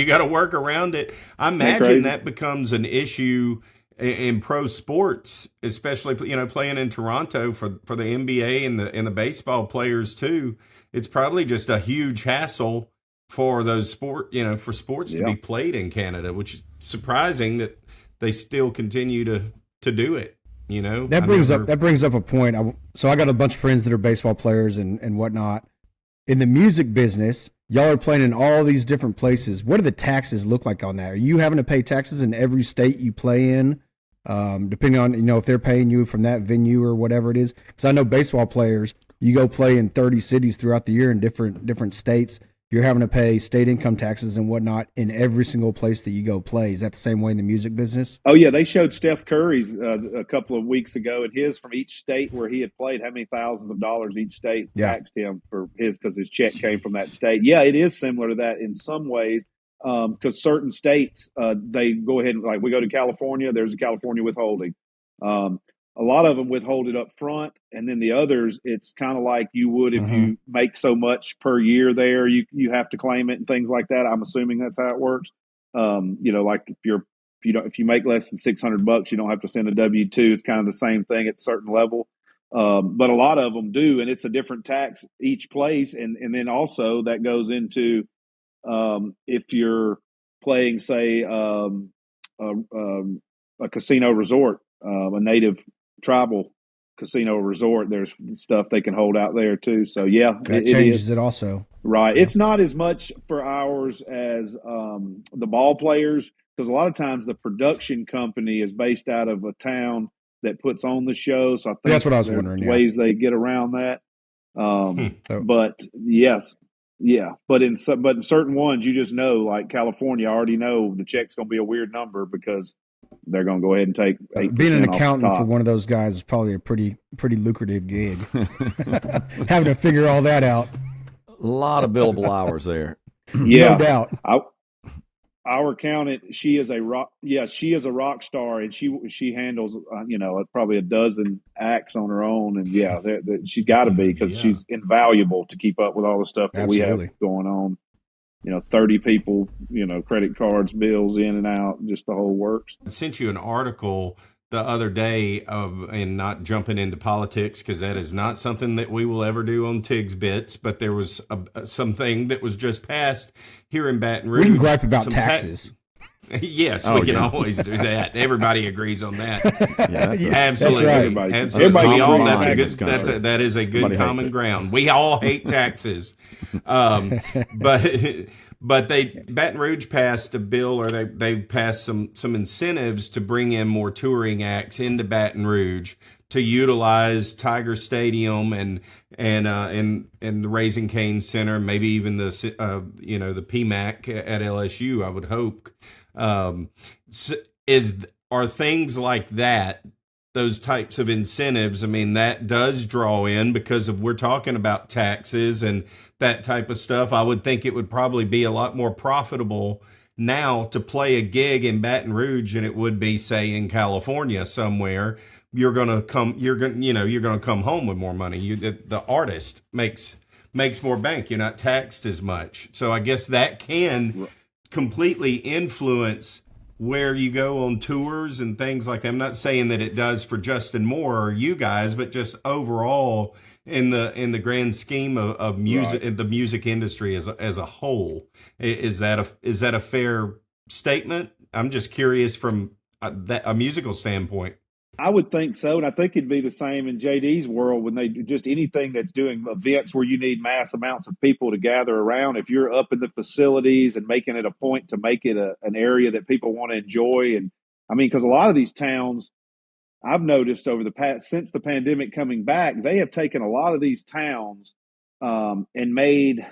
gotta work around it. I imagine that becomes an issue in pro sports, especially playing in Toronto for the NBA and the baseball players too. It's probably just a huge hassle for those sports to be played in Canada, which is surprising that they still continue to do it. That brings up a point. So I got a bunch of friends that are baseball players and whatnot. In the music business, y'all are playing in all these different places. What do the taxes look like on that? Are you having to pay taxes in every state you play in? Depending on, if they're paying you from that venue or whatever it is. Because I know baseball players, you go play in 30 cities throughout the year in different states. You're having to pay state income taxes and whatnot in every single place that you go play. Is that the same way in the music business? Oh, yeah. They showed Steph Curry's a couple of weeks ago, and his from each state where he had played, how many thousands of dollars each state taxed him for his, because his check came from that state. Yeah, it is similar to that in some ways. Because certain states, they go ahead and, like, we go to California, there's a California withholding. A lot of them withhold it up front, and then the others, it's kind of like you would if you make so much per year there, you have to claim it and things like that. I'm assuming that's how it works. Like if you make less than $600, you don't have to send a W-2. It's kind of the same thing at a certain level. But a lot of them do, and it's a different tax each place, and then also that goes into if you're playing, say, a casino resort, a native tribal casino resort, there's stuff they can hold out there too. So that changes it also. Right. Yeah. It's not as much for ours as the ball players, because a lot of times the production company is based out of a town that puts on the show. So I think that's what I was wondering. Ways they get around that. But yes. Yeah, but in certain ones, you just know, like California, I already know the check's going to be a weird number because they're going to go ahead and take 8% being an accountant for one of those guys is probably a pretty lucrative gig. Having to figure all that out. A lot of billable hours there. Yeah, no doubt. our accountant, she is a rock. Yeah, she is a rock star, and she handles probably a dozen acts on her own, and she's got to be, because she's invaluable to keep up with all the stuff that we have going on. 30 people, credit cards, bills in and out, just the whole works. I sent you an article the other day and not jumping into politics, because that is not something that we will ever do on Tig's Bits, but there was something that was just passed here in Baton Rouge. We can gripe about taxes. Yes, we can always do that. Everybody agrees on that. Absolutely. That's right. Absolutely. We all, that is a good common ground. We all hate taxes. But Baton Rouge passed a bill, or they passed some incentives to bring in more touring acts into Baton Rouge to utilize Tiger Stadium and the Raising Cane Center, maybe even the PMAC at LSU, I would hope. Are things like that, those types of incentives? I mean, that does draw in, because we're talking about taxes and that type of stuff. I would think it would probably be a lot more profitable now to play a gig in Baton Rouge than it would be, say, in California somewhere. You're going to come home with more money. The artist makes more bank. You're not taxed as much. So I guess that can completely influence where you go on tours and things like that. I'm not saying that it does for Justin Moore or you guys, but just overall in the grand scheme of music, the music industry as a whole. Is that a fair statement? I'm just curious from a musical standpoint. I would think so, and I think it'd be the same in JD's world when they do just anything that's doing events where you need mass amounts of people to gather around. If you're up in the facilities and making it a point to make it an area that people want to enjoy, and I mean, because a lot of these towns, I've noticed over the past, since the pandemic coming back, they have taken a lot of these towns and made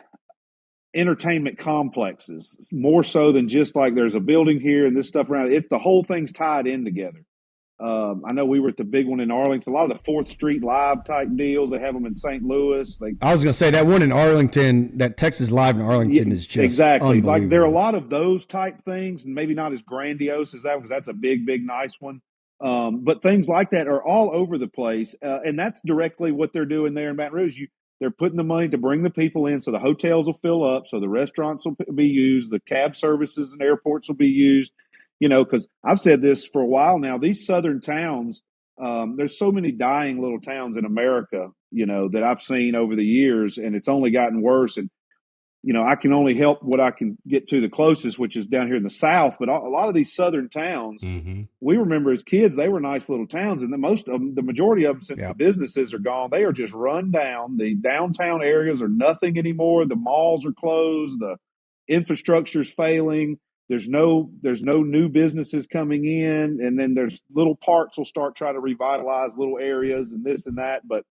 entertainment complexes, more so than just like there's a building here and this stuff around it. The whole thing's tied in together. I know we were at the big one in Arlington. A lot of the 4th Street Live type deals, they have them in St. Louis. I was going to say that one in Arlington, that Texas Live in Arlington is just exactly like there are a lot of those type things, and maybe not as grandiose as that, because that's a big, big, nice one. But things like that are all over the place, and that's directly what they're doing there in Baton Rouge. They're putting the money to bring the people in, so the hotels will fill up, so the restaurants will be used, the cab services and airports will be used. Because I've said this for a while now, these southern towns, there's so many dying little towns in America, that I've seen over the years, and it's only gotten worse. And, I can only help what I can get to the closest, which is down here in the South. But a lot of these southern towns, we remember as kids, they were nice little towns. And the majority of them, since the businesses are gone, they are just run down. The downtown areas are nothing anymore. The malls are closed. The infrastructure's failing. There's no new businesses coming in, and then there's little parks will start trying to revitalize little areas and this and that. But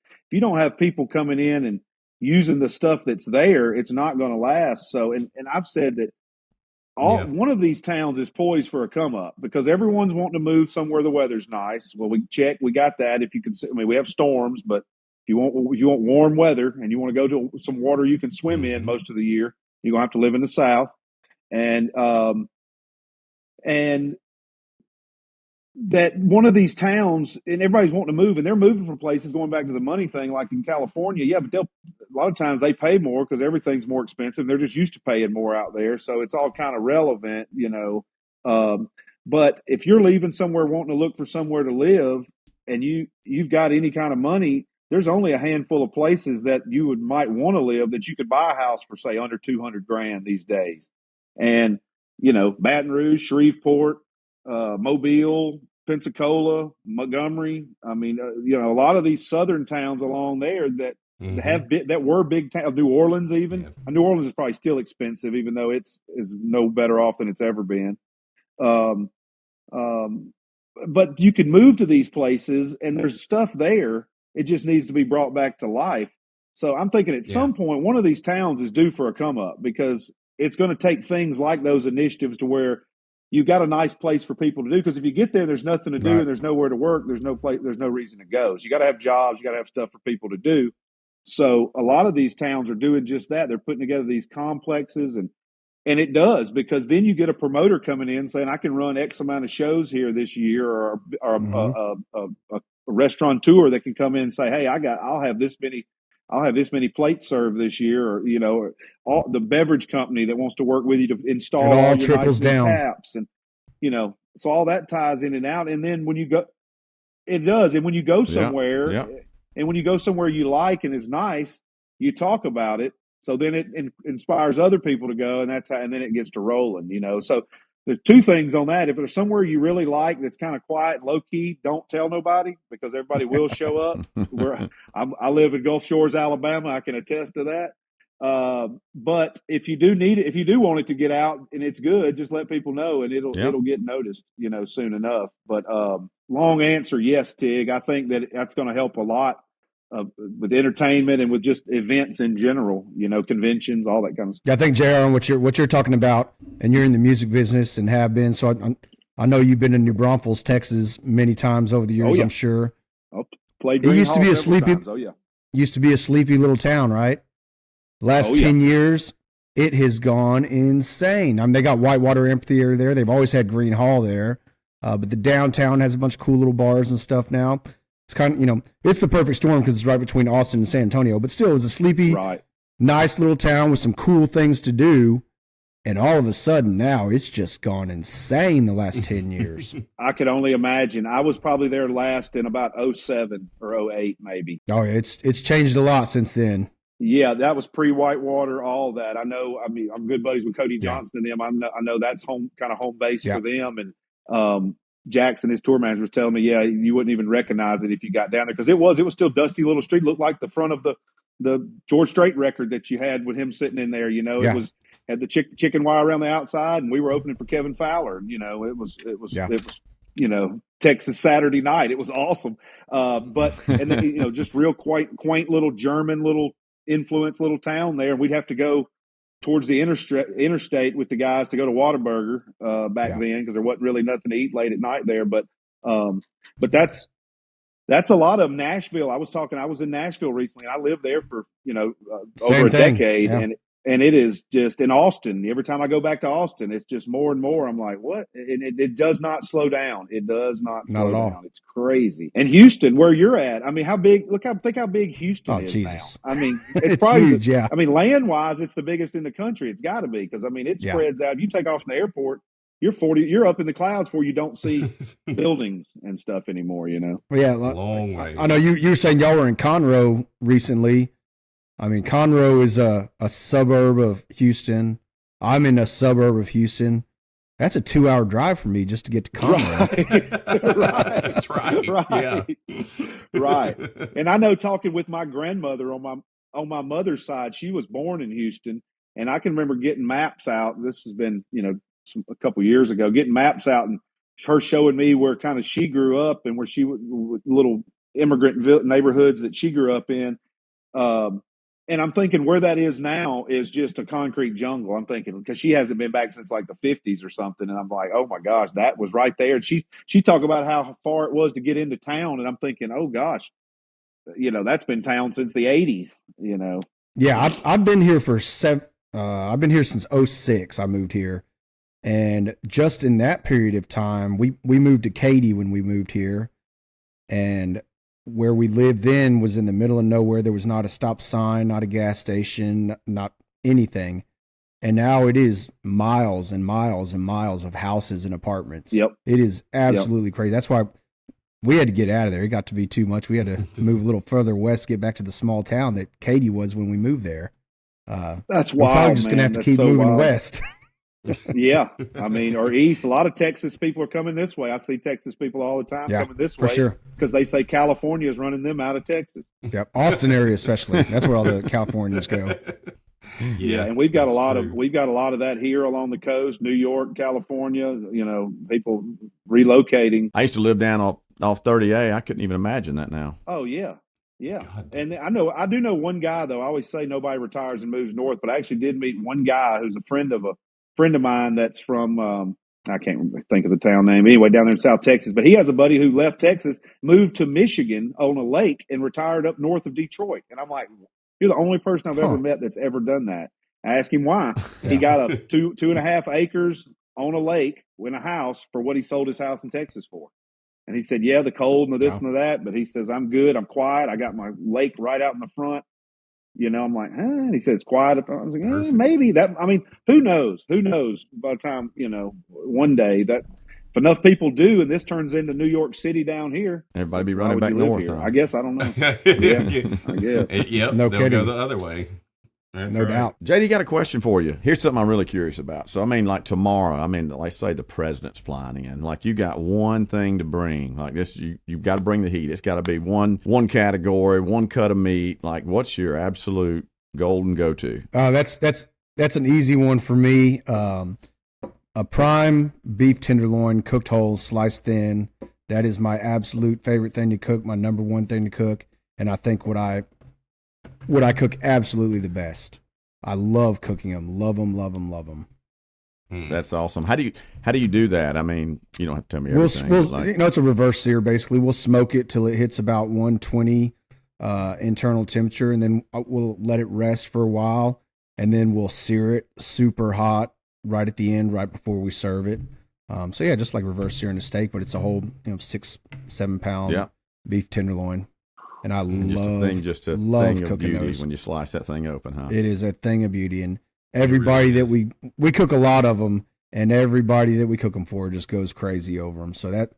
if you don't have people coming in and using the stuff that's there, it's not going to last. So, and I've said that one of these towns is poised for a come up, because everyone's wanting to move somewhere the weather's nice. Well, we got that. If you can, we have storms, but if you want warm weather and you want to go to some water you can swim in most of the year, you're gonna have to live in the South. And that one of these towns, and everybody's wanting to move, and they're moving from places, going back to the money thing, like in California. Yeah, but a lot of times they pay more because everything's more expensive. They're just used to paying more out there. So it's all kind of relevant, but if you're leaving somewhere wanting to look for somewhere to live, and you've got any kind of money, there's only a handful of places that you might want to live that you could buy a house for, say, under $200,000 these days. And, Baton Rouge, Shreveport, Mobile, Pensacola, Montgomery. I mean, a lot of these southern towns along there that that were big towns. New Orleans, even. Yeah. New Orleans is probably still expensive, even though it's no better off than it's ever been. But you can move to these places, and there's stuff there. It just needs to be brought back to life. So I'm thinking at some point, one of these towns is due for a come up, because it's going to take things like those initiatives to where you've got a nice place for people to do. Because if you get there, there's nothing to do, and there's nowhere to work. There's no place. There's no reason to go. So you got to have jobs. You got to have stuff for people to do. So a lot of these towns are doing just that. They're putting together these complexes, and And it does, because then you get a promoter coming in saying, I can run X amount of shows here this year, or a restaurateur that can come in and say, hey, I'll have this many plates served this year, or, or all the beverage company that wants to work with you to install all your trickles nice new down taps. And, so all that ties in and out. And then when you go, it does. And when you go somewhere, and when you go somewhere you like and is nice, you talk about it. So then it inspires other people to go, and and then it gets to rolling, So there's two things on that. If there's somewhere you really like that's kind of quiet and low key, don't tell nobody, because everybody will show up. I live in Gulf Shores, Alabama. I can attest to that. But if you do want it to get out and it's good, just let people know, and it'll get noticed, soon enough. But long answer, yes, Tig. I think that's going to help a lot. With entertainment and with just events in general, conventions, all that kind of stuff. Yeah, I think, JR, what you're talking about, and you're in the music business and have been. So I know you've been in New Braunfels, Texas, many times over the years. I'm sure. Played. It used to be a sleepy. Times. Oh yeah. Used to be a sleepy little town, right? The last 10 years, it has gone insane. I mean, they got Whitewater Amphitheater there. They've always had Green Hall there, but the downtown has a bunch of cool little bars and stuff now. It's kind of, it's the perfect storm because it's right between Austin and San Antonio, but still, it's a sleepy, nice little town with some cool things to do. And all of a sudden now it's just gone insane the last 10 years. I could only imagine. I was probably there last in about 07 or 08, maybe. Oh, it's changed a lot since then. Yeah, that was pre-Whitewater, all that. I know. I mean, I'm good buddies with Cody Johnson and them. I know that's home base for them. And Jackson, his tour manager, was telling me, you wouldn't even recognize it if you got down there, because it was still dusty little street. Looked like the front of the George Strait record that you had with him sitting in there. It had the chicken wire around the outside, and we were opening for Kevin Fowler. It was Texas Saturday night. It was awesome. But and then just real quaint little German little influence little town there. We'd have to go towards the interstate with the guys to go to Whataburger back then, because there wasn't really nothing to eat late at night there. But that's a lot of Nashville. I was in Nashville recently, and I lived there for over a decade, and it is just in Austin. Every time I go back to Austin, it's just more and more. I'm like, what? And it does not slow down. It does not slow down. It's crazy. And Houston, where you're at, I mean, how big? Think how big Houston is Jesus. now. I mean, it's it's probably huge. I mean, land wise, it's the biggest in the country. It's got to be, because I mean, it spreads out. You take off from the airport, you're up in the clouds before you don't see buildings and stuff anymore. Well, yeah, long way. I know you were saying y'all were in Conroe recently. I mean, Conroe is a suburb of Houston. I'm in a suburb of Houston. That's a 2-hour drive for me just to get to Conroe. Right. That's right. Yeah. Right. And I know, talking with my grandmother on my mother's side, she was born in Houston, and I can remember getting maps out. This has been, a couple years ago, getting maps out and her showing me where kind of she grew up and where she little immigrant neighborhoods that she grew up in. And I'm thinking where that is now is just a concrete jungle. I'm thinking, because she hasn't been back since like the 50s or something. And I'm like, oh my gosh, that was right there. And she talked about how far it was to get into town. And I'm thinking, oh gosh, that's been town since the 80s, Yeah, I've been here for I've been here since 06. I moved here. And just in that period of time, we moved to Katy when we moved here. And where we lived then was in the middle of nowhere. There was not a stop sign, not a gas station, not anything. And now it is miles and miles and miles of houses and apartments. Yep. It is absolutely crazy. That's why we had to get out of there. It got to be too much. We had to move a little further west, get back to the small town that Katy was when we moved there. That's wild. We're probably just going to have to keep moving west. Yeah, I mean, or east. A lot of Texas people are coming this way. I see Texas people all the time coming this way, for sure, because they say California is running them out of Texas. Yep, Austin area especially. That's where all the Californians go. Yeah, and we've got a lot of that here along the coast, New York, California. People relocating. I used to live down off 30A. I couldn't even imagine that now. Oh yeah. Yeah, and I do know one guy, though. I always say nobody retires and moves north, but I actually did meet one guy who's a friend of mine that's from I can't think of the town name. Anyway, down there in South Texas. But he has a buddy who left Texas, moved to Michigan on a lake, and retired up north of Detroit. And I'm like, you're the only person I've ever met that's ever done that. I asked him why. He got a 2.5 acres on a lake in a house for what he sold his house in Texas for. And he said, yeah, the cold and the this and the that, but he says, I'm good. I'm quiet. I got my lake right out in the front. I'm like, huh? And he said, it's quiet. I was like, maybe that. I mean, who knows? Who knows? By the time, one day that if enough people do, and this turns into New York City down here, everybody be running back north. I guess. I don't know. Yeah, I guess. Yep. No they'll kidding. go the other way. That's no doubt. JD, got a question for you. Here's something I'm really curious about. So, I mean, like tomorrow, let's say the president's flying in. Like, you got one thing to bring. Like this, you've got to bring the heat. It's got to be one category, one cut of meat. Like, what's your absolute golden go-to? That's an easy one for me. A prime beef tenderloin, cooked whole, sliced thin. That is my absolute favorite thing to cook, my number one thing to cook. And I think what I cook absolutely the best. I love cooking them. Love them, love them, love them. That's awesome. How do you do that? I mean, you don't have to tell me everything. It's a reverse sear, basically. We'll smoke it till it hits about 120 internal temperature, and then we'll let it rest for a while, and then we'll sear it super hot right at the end, right before we serve it. So yeah, just like reverse searing a steak, but it's a whole 6-7 pound beef tenderloin. And I love cooking those. When you slice that thing open, huh? It is a thing of beauty, and everybody that we cook a lot of them, and everybody that we cook them for just goes crazy over them. So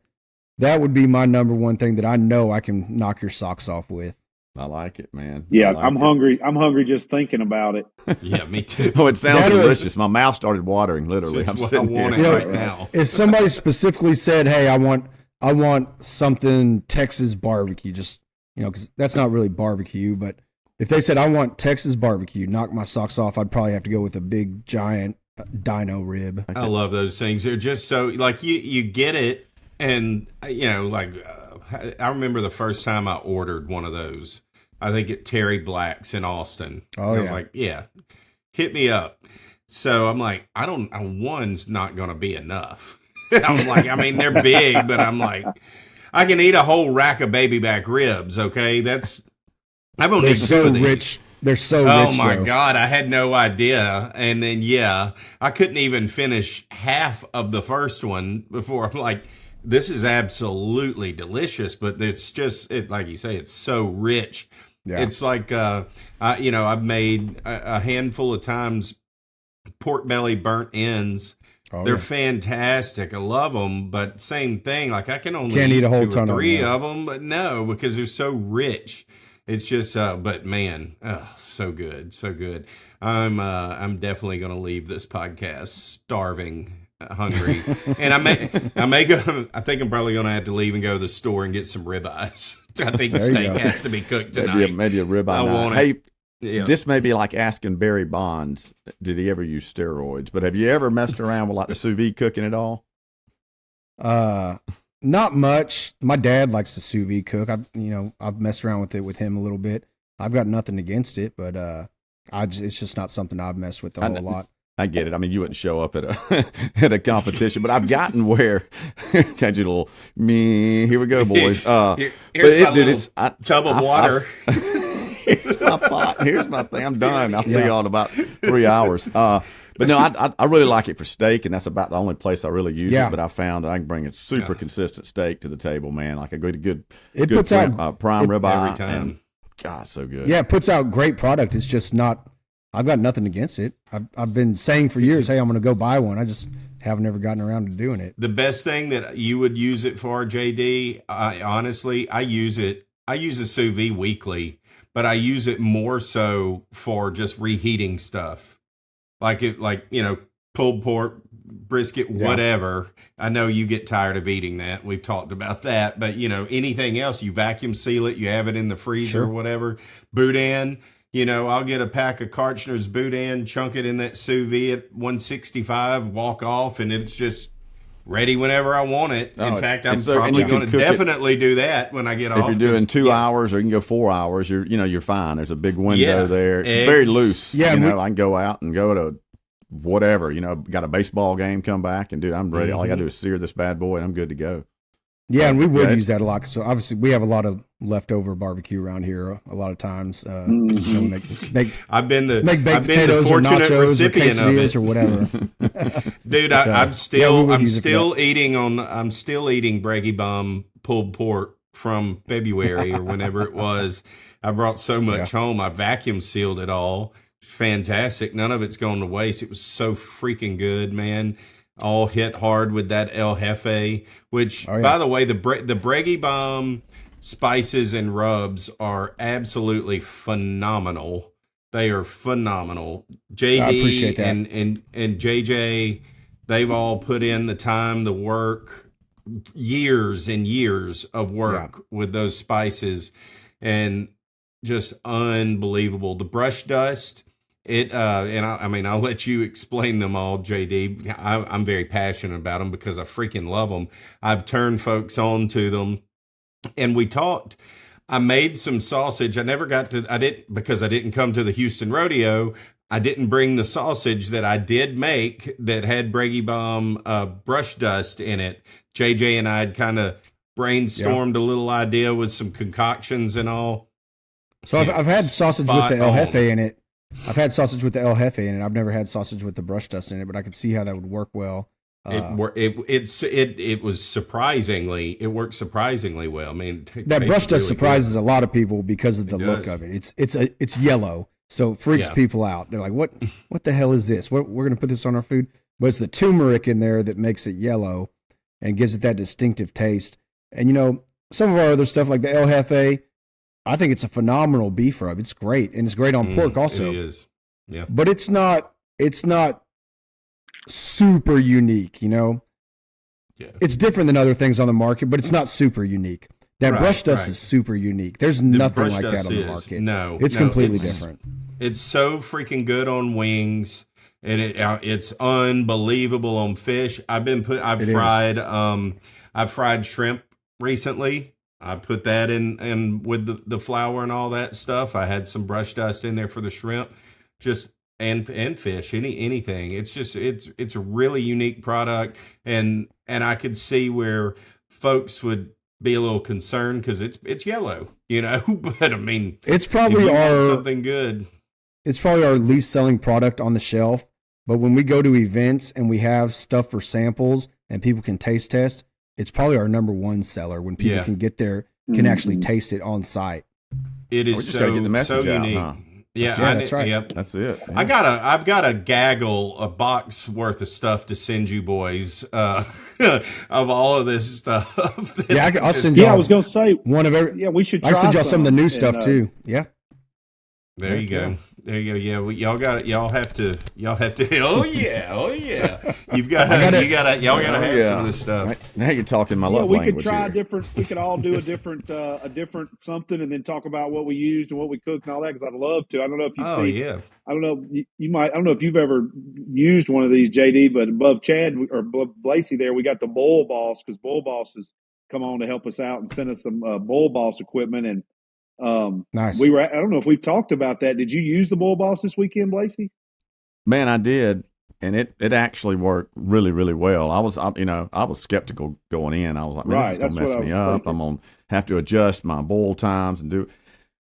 that would be my number one thing that I know I can knock your socks off with. I like it, man. Yeah, I'm hungry. I'm hungry just thinking about it. Yeah, me too. Oh, it sounds delicious. My mouth started watering, literally. I'm sitting here. Right now. If somebody specifically said, "Hey, I want something Texas barbecue," just because that's not really barbecue, but if they said, "I want Texas barbecue," knock my socks off, I'd probably have to go with a big giant dino rib. I love those things. They're just so like you get it, and I remember the first time I ordered one of those. I think at Terry Black's in Austin. Oh, I was like, yeah, hit me up. So I'm like, one's not going to be enough. I'm like, they're big, but I'm like, I can eat a whole rack of baby back ribs. Okay. I'm going to need two of these. Rich. They're so rich. Oh my though. God. I had no idea. And then, I couldn't even finish half of the first one before I'm like, this is absolutely delicious, but it's just like you say, it's so rich. Yeah. It's like, I've made a handful of times pork belly burnt ends. Oh, they're fantastic. I love them, but same thing. Like I can only eat a whole 2 or 3 of them, but no, because they're so rich. It's just, but man, so good, so good. I'm definitely going to leave this podcast starving. Hungry, and I think I'm probably going to have to leave and go to the store and get some ribeyes. I think steak has to be cooked tonight. Maybe a ribeye. Hey, this may be like asking Barry Bonds, did he ever use steroids? But have you ever messed around with like the sous vide cooking at all? Not much. My dad likes to sous vide cook. I've messed around with it with him a little bit. I've got nothing against it, but it's just not something I've messed with a whole lot. I get it. You wouldn't show up at a competition, but I've gotten where catch you a little me. Here we go, boys. Here's my tub of water. Here's my pot. Here's my thing. I'm done. I'll see y'all in about 3 hours. But no, I really like it for steak, and that's about the only place I really use it. But I found that I can bring a super consistent steak to the table, man. Like a good prime ribeye every time. And, God, so good. Yeah, it puts out great product. It's just not. I've got nothing against it. I've been saying for years, hey, I'm going to go buy one. I just haven't ever gotten around to doing it. The best thing that you would use it for, JD, honestly, I use a sous vide weekly, but I use it more so for just reheating stuff. Pulled pork, brisket, whatever. I know you get tired of eating that. We've talked about that, but anything else, you vacuum seal it, you have it in the freezer or whatever. Boudin. I'll get a pack of Karchner's boudin, chunk it in that sous vide at 165, walk off, and it's just ready whenever I want it. In fact, I'm probably going to definitely do that when I get off. If you're doing 2 hours or you can go 4 hours, you're fine. There's a big window there. It's very loose. Yeah, I can go out and go to whatever. Got a baseball game, come back, and dude, I'm ready. All I got to do is sear this bad boy, and I'm good to go. Yeah, and we would use that a lot. So obviously, we have a lot of leftover barbecue around here. A lot of times, I've been the potatoes or fortunate nachos recipient or of it, or whatever. Dude. So, I'm still eating Breggy Bomb pulled pork from February or whenever it was. I brought so much home. I vacuum sealed it all. Fantastic. None of it's going to waste. It was so freaking good, man. All hit hard with that El Jefe, which, by the way, the Breggy Bomb spices and rubs are absolutely phenomenal. They are phenomenal. JD I appreciate that. and JJ, they've all put in the time, the work, years and years of work with those spices, and just unbelievable. The brush dust. I'll let you explain them all, JD. I'm very passionate about them because I freaking love them. I've turned folks on to them, and we talked. I made some sausage. Because I didn't come to the Houston rodeo. I didn't bring the sausage that I did make that had Breggy Bomb brush dust in it. JJ and I had kind of brainstormed a little idea with some concoctions and all. So I've had sausage with the El Jefe in it. I've had sausage with the El Jefe in it. I've never had sausage with the brush dust in it, but I could see how that would work well. It worked surprisingly well. I mean, that brush dust surprises a lot of people because of the look of it. It's yellow, so it freaks people out. They're like, what the hell is this? We're going to put this on our food? But it's the turmeric in there that makes it yellow and gives it that distinctive taste. And some of our other stuff like the El Jefe, I think it's a phenomenal beef rub. It's great, and it's great on pork also. It is, yeah. But it's not super unique, Yeah. It's different than other things on the market, but it's not super unique. That brush dust is super unique. There's nothing like that on the market. No, it's completely different. It's so freaking good on wings, and it's unbelievable on fish. I've fried shrimp recently. I put that in with the flour and all that stuff. I had some brush dust in there for the shrimp, and fish, anything. It's a really unique product, and I could see where folks would be a little concerned because it's yellow, But I mean, it's probably something good. It's probably our least selling product on the shelf. But when we go to events and we have stuff for samples and people can taste test, it's probably our number one seller when people can get there, can actually taste it on site. It is we just gotta get the message so out, unique. huh? Yeah, that's right. Yep. That's it. Yeah. I've got a box worth of stuff to send you boys of all of this stuff. I'll send you. Yeah, I was going to say one of every. Yeah, we should. I send y'all some of the new stuff too. Yeah. There you go. Yeah, y'all got it. Y'all have to. Oh yeah. Y'all gotta have some of this stuff. Right. Now you're talking my love language. We could try here. We could all do a different something, and then talk about what we used and what we cooked and all that. Because I'd love to. I don't know if I don't know. You might. I don't know if you've ever used one of these, JD. But above Chad or above Blasey, there we got the Bull Boss, because Bull Boss has come on to help us out and send us some Bull Boss equipment. And nice. I don't know if we've talked about that. Did you use the Bull Boss this weekend, Blasey? Man, I did, and it actually worked really, really well. I was skeptical going in. I was like, man, this is gonna mess me up. I'm gonna have to adjust my boil times and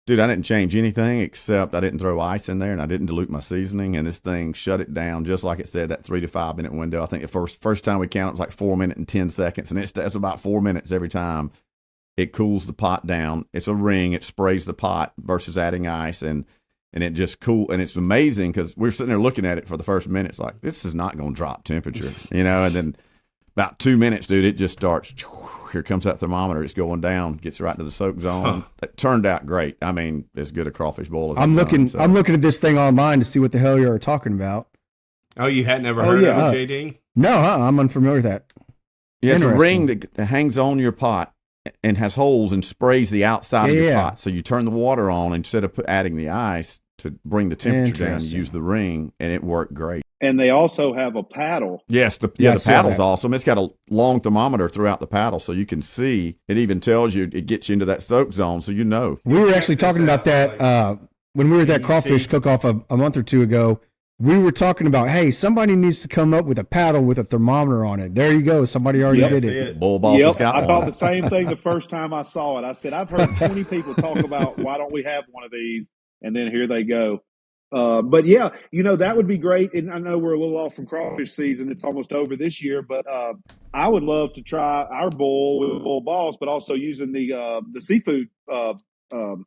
Dude, I didn't change anything except I didn't throw ice in there and I didn't dilute my seasoning, and this thing shut it down just like it said, that 3 to 5 minute window. I think the first time we counted it was like 4 minutes and 10 seconds, and it's about 4 minutes every time. It cools the pot down. It's a ring. It sprays the pot versus adding ice, and it just and it's amazing because we're sitting there looking at it for the first minute. It's like, this is not going to drop temperature, and then about 2 minutes, dude, it just starts. Here comes that thermometer. It's going down, gets right to the soak zone. It turned out great. I mean, as good a crawfish boil as I'm looking at this thing online to see what the hell you're talking about. Oh, you had never heard of it, JD? No, I'm unfamiliar with that. Yeah, it's a ring that hangs on your pot and has holes and sprays the outside of your pot. So you turn the water on instead of adding the ice to bring the temperature down. You use the ring, and it worked great. And they also have a paddle. Yes, the paddle's awesome. It's got a long thermometer throughout the paddle, so you can see. It even tells you, it gets you into that soak zone, so you know. We were actually talking about that when we were at that crawfish cook-off a month or two ago. we were talking about, hey, somebody needs to come up with a paddle with a thermometer on it. There you go. Somebody already did it. Bull Boss has got I one. thought the same thing the first time I saw it. I said, I've heard 20 people talk about why don't we have one of these, and then here they go. But yeah, that would be great. And I know we're a little off from crawfish season; it's almost over this year. But I would love to try our bowl with Bull Boss, but also using the seafood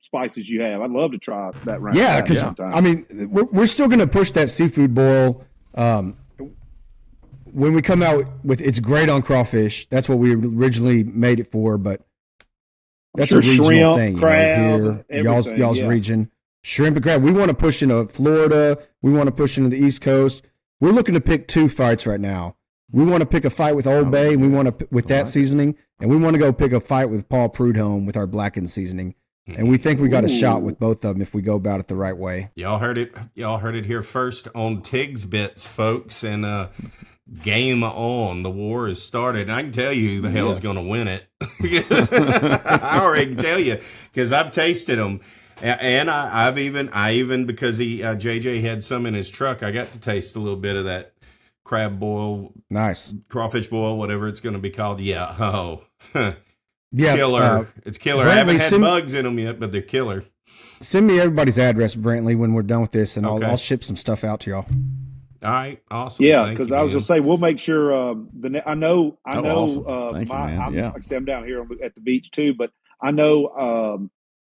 spices you have. I'd love to try that right. Yeah, because I mean, we're still going to push that seafood boil. When we come out with, it's great on crawfish. That's what we originally made it for, but that's a regional shrimp, thing, crab, here, y'all's region. Shrimp and crab. We want to push into Florida. We want to push into the East Coast. We're looking to pick 2 fights right now. We want to pick a fight with Old Bay, and we want to with that seasoning, and we want to go pick a fight with Paul Prudhomme with our blackened seasoning. And we think we got a shot with both of them if we go about it the right way. Y'all heard it here first on Tig's Bits, folks, and game on. The war has started. And I can tell you who the hell's going to win it. I already can tell you because I've tasted them. And I even because JJ had some in his truck, I got to taste a little bit of that crab boil, nice crawfish boil, whatever it's going to be called. Yeah, yeah, killer. It's killer. Brantley, I haven't had bugs in them yet, but they're killer. Send me everybody's address, Brantley, when we're done with this, and I'll ship some stuff out to y'all. All right, awesome. Yeah, because I was gonna say we'll make sure. I know. Awesome. Thank you, man. Like I say, I'm down here at the beach too, but I know.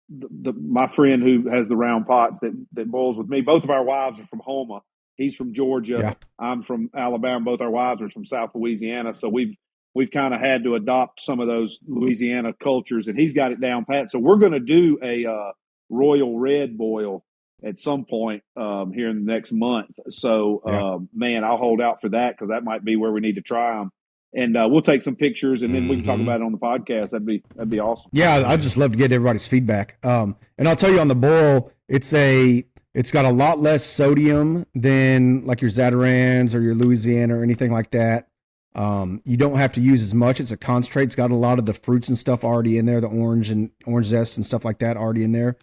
My friend who has the round pots that boils with me, both of our wives are from Houma. He's from Georgia. Yeah. I'm from Alabama. Both our wives are from South Louisiana. So we've kind of had to adopt some of those Louisiana cultures, and he's got it down pat. So we're going to do a Royal Red boil at some point here in the next month. So, man, I'll hold out for that because that might be where we need to try them. And we'll take some pictures, and then we can talk about it on the podcast. That'd be awesome. Yeah, I'd just love to get everybody's feedback. And I'll tell you on the boil, it's got a lot less sodium than like your Zatarans or your Louisiana or anything like that. You don't have to use as much. It's a concentrate. It's got a lot of the fruits and stuff already in there, the orange zest and stuff like that already in there.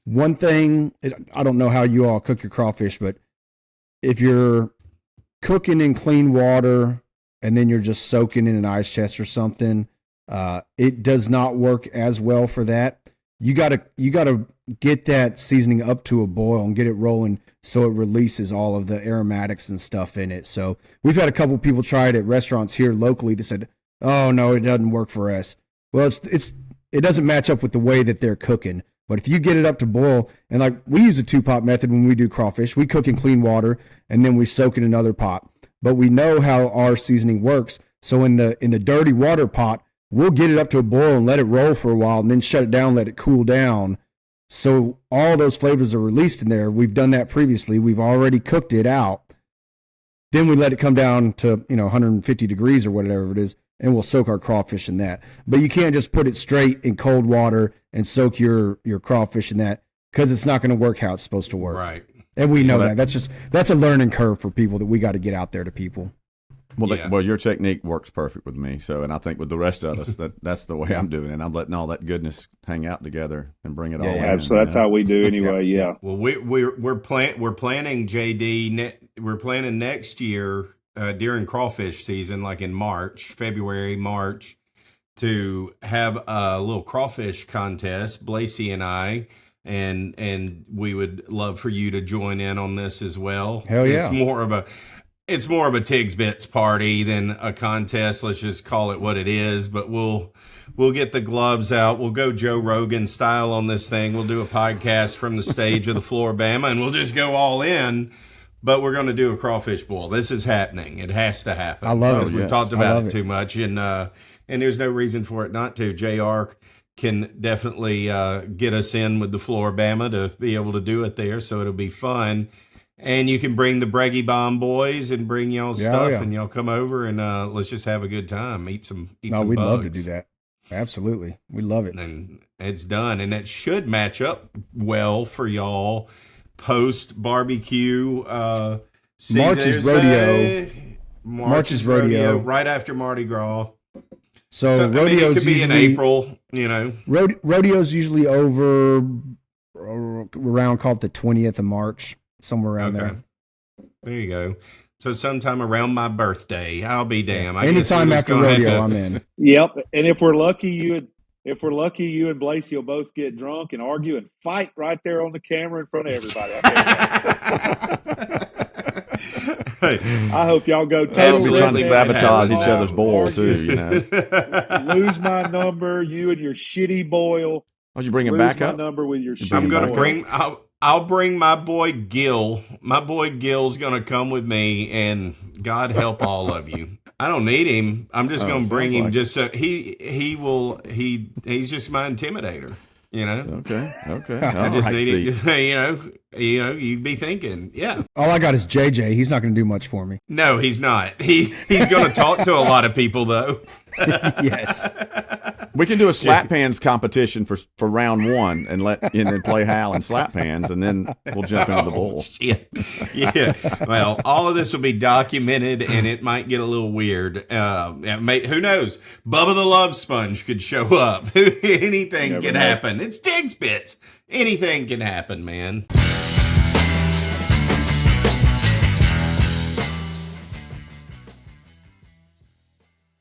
One thing, I don't know how you all cook your crawfish, but if you're cooking in clean water and then you're just soaking in an ice chest or something, it does not work as well for that. You gotta get that seasoning up to a boil and get it rolling so it releases all of the aromatics and stuff in it. So we've had a couple people try it at restaurants here locally that said, "Oh no, it doesn't work for us." Well, it doesn't match up with the way that they're cooking. But if you get it up to boil, and like we use a 2-pot method when we do crawfish, we cook in clean water and then we soak in another pot. But we know how our seasoning works. So in the dirty water pot, we'll get it up to a boil and let it roll for a while and then shut it down, let it cool down. So all those flavors are released in there. We've done that previously. We've already cooked it out. Then we let it come down to 150 degrees or whatever it is, and we'll soak our crawfish in that. But you can't just put it straight in cold water and soak your crawfish in that because it's not going to work how it's supposed to work. Right. And we know that. That's a learning curve for people that we got to get out there to people. Well, your technique works perfect with me. So, and I think with the rest of us, that's the way I'm doing it. I'm letting all that goodness hang out together and bring it all in. So that's how we do anyway. Yeah. Well, we're planning JD. We're planning next year during crawfish season, like in February, March, to have a little crawfish contest. Blasey and I. And we would love for you to join in on this as well. Hell yeah. It's more of a Tig's Bits party than a contest. Let's just call it what it is. But we'll get the gloves out. We'll go Joe Rogan style on this thing. We'll do a podcast from the stage of the Floribama, and we'll just go all in. But we're going to do a crawfish boil. This is happening. It has to happen. I love it. We've talked about it too much, and there's no reason for it not to. JR can definitely get us in with the Floribama to be able to do it there, so it'll be fun. And you can bring the Breggy Bomb boys and bring y'all's stuff, and y'all come over and let's just have a good time. Eat some we'd bugs. Love to do that. Absolutely. We love it. And it's done. And that should match up well for y'all post barbecue season. March's rodeo. Right after Mardi Gras. So rodeo's it could be in April, Rodeo's usually over around, called the 20th of March, somewhere around there. There you go. So sometime around my birthday, I'll be damn. Anytime after rodeo, I'm in. Yep. And if we're lucky, you and Blasey will both get drunk and argue and fight right there on the camera in front of everybody. I hope y'all go totally trying to sabotage each other's boil too. You know, lose my number. You and your shitty boil. Oh, you bring him back up? Number with your. I'm gonna bring. I'll bring my boy Gil. My boy Gil's gonna come with me, and God help all of you. I don't need him. I'm just gonna bring him just so he's just my intimidator. You know. Okay. I just need him. You'd be thinking, yeah. All I got is JJ. He's not going to do much for me. No, he's not. He's going to talk to a lot of people, though. Yes. We can do a slap pans competition for round one and then play Hal and slap pans, and then we'll jump into the bowl. Shit. Yeah. Well, all of this will be documented, and it might get a little weird. Who knows? Bubba the Love Sponge could show up. Anything can happen. It's Tig Spits. Anything can happen, man.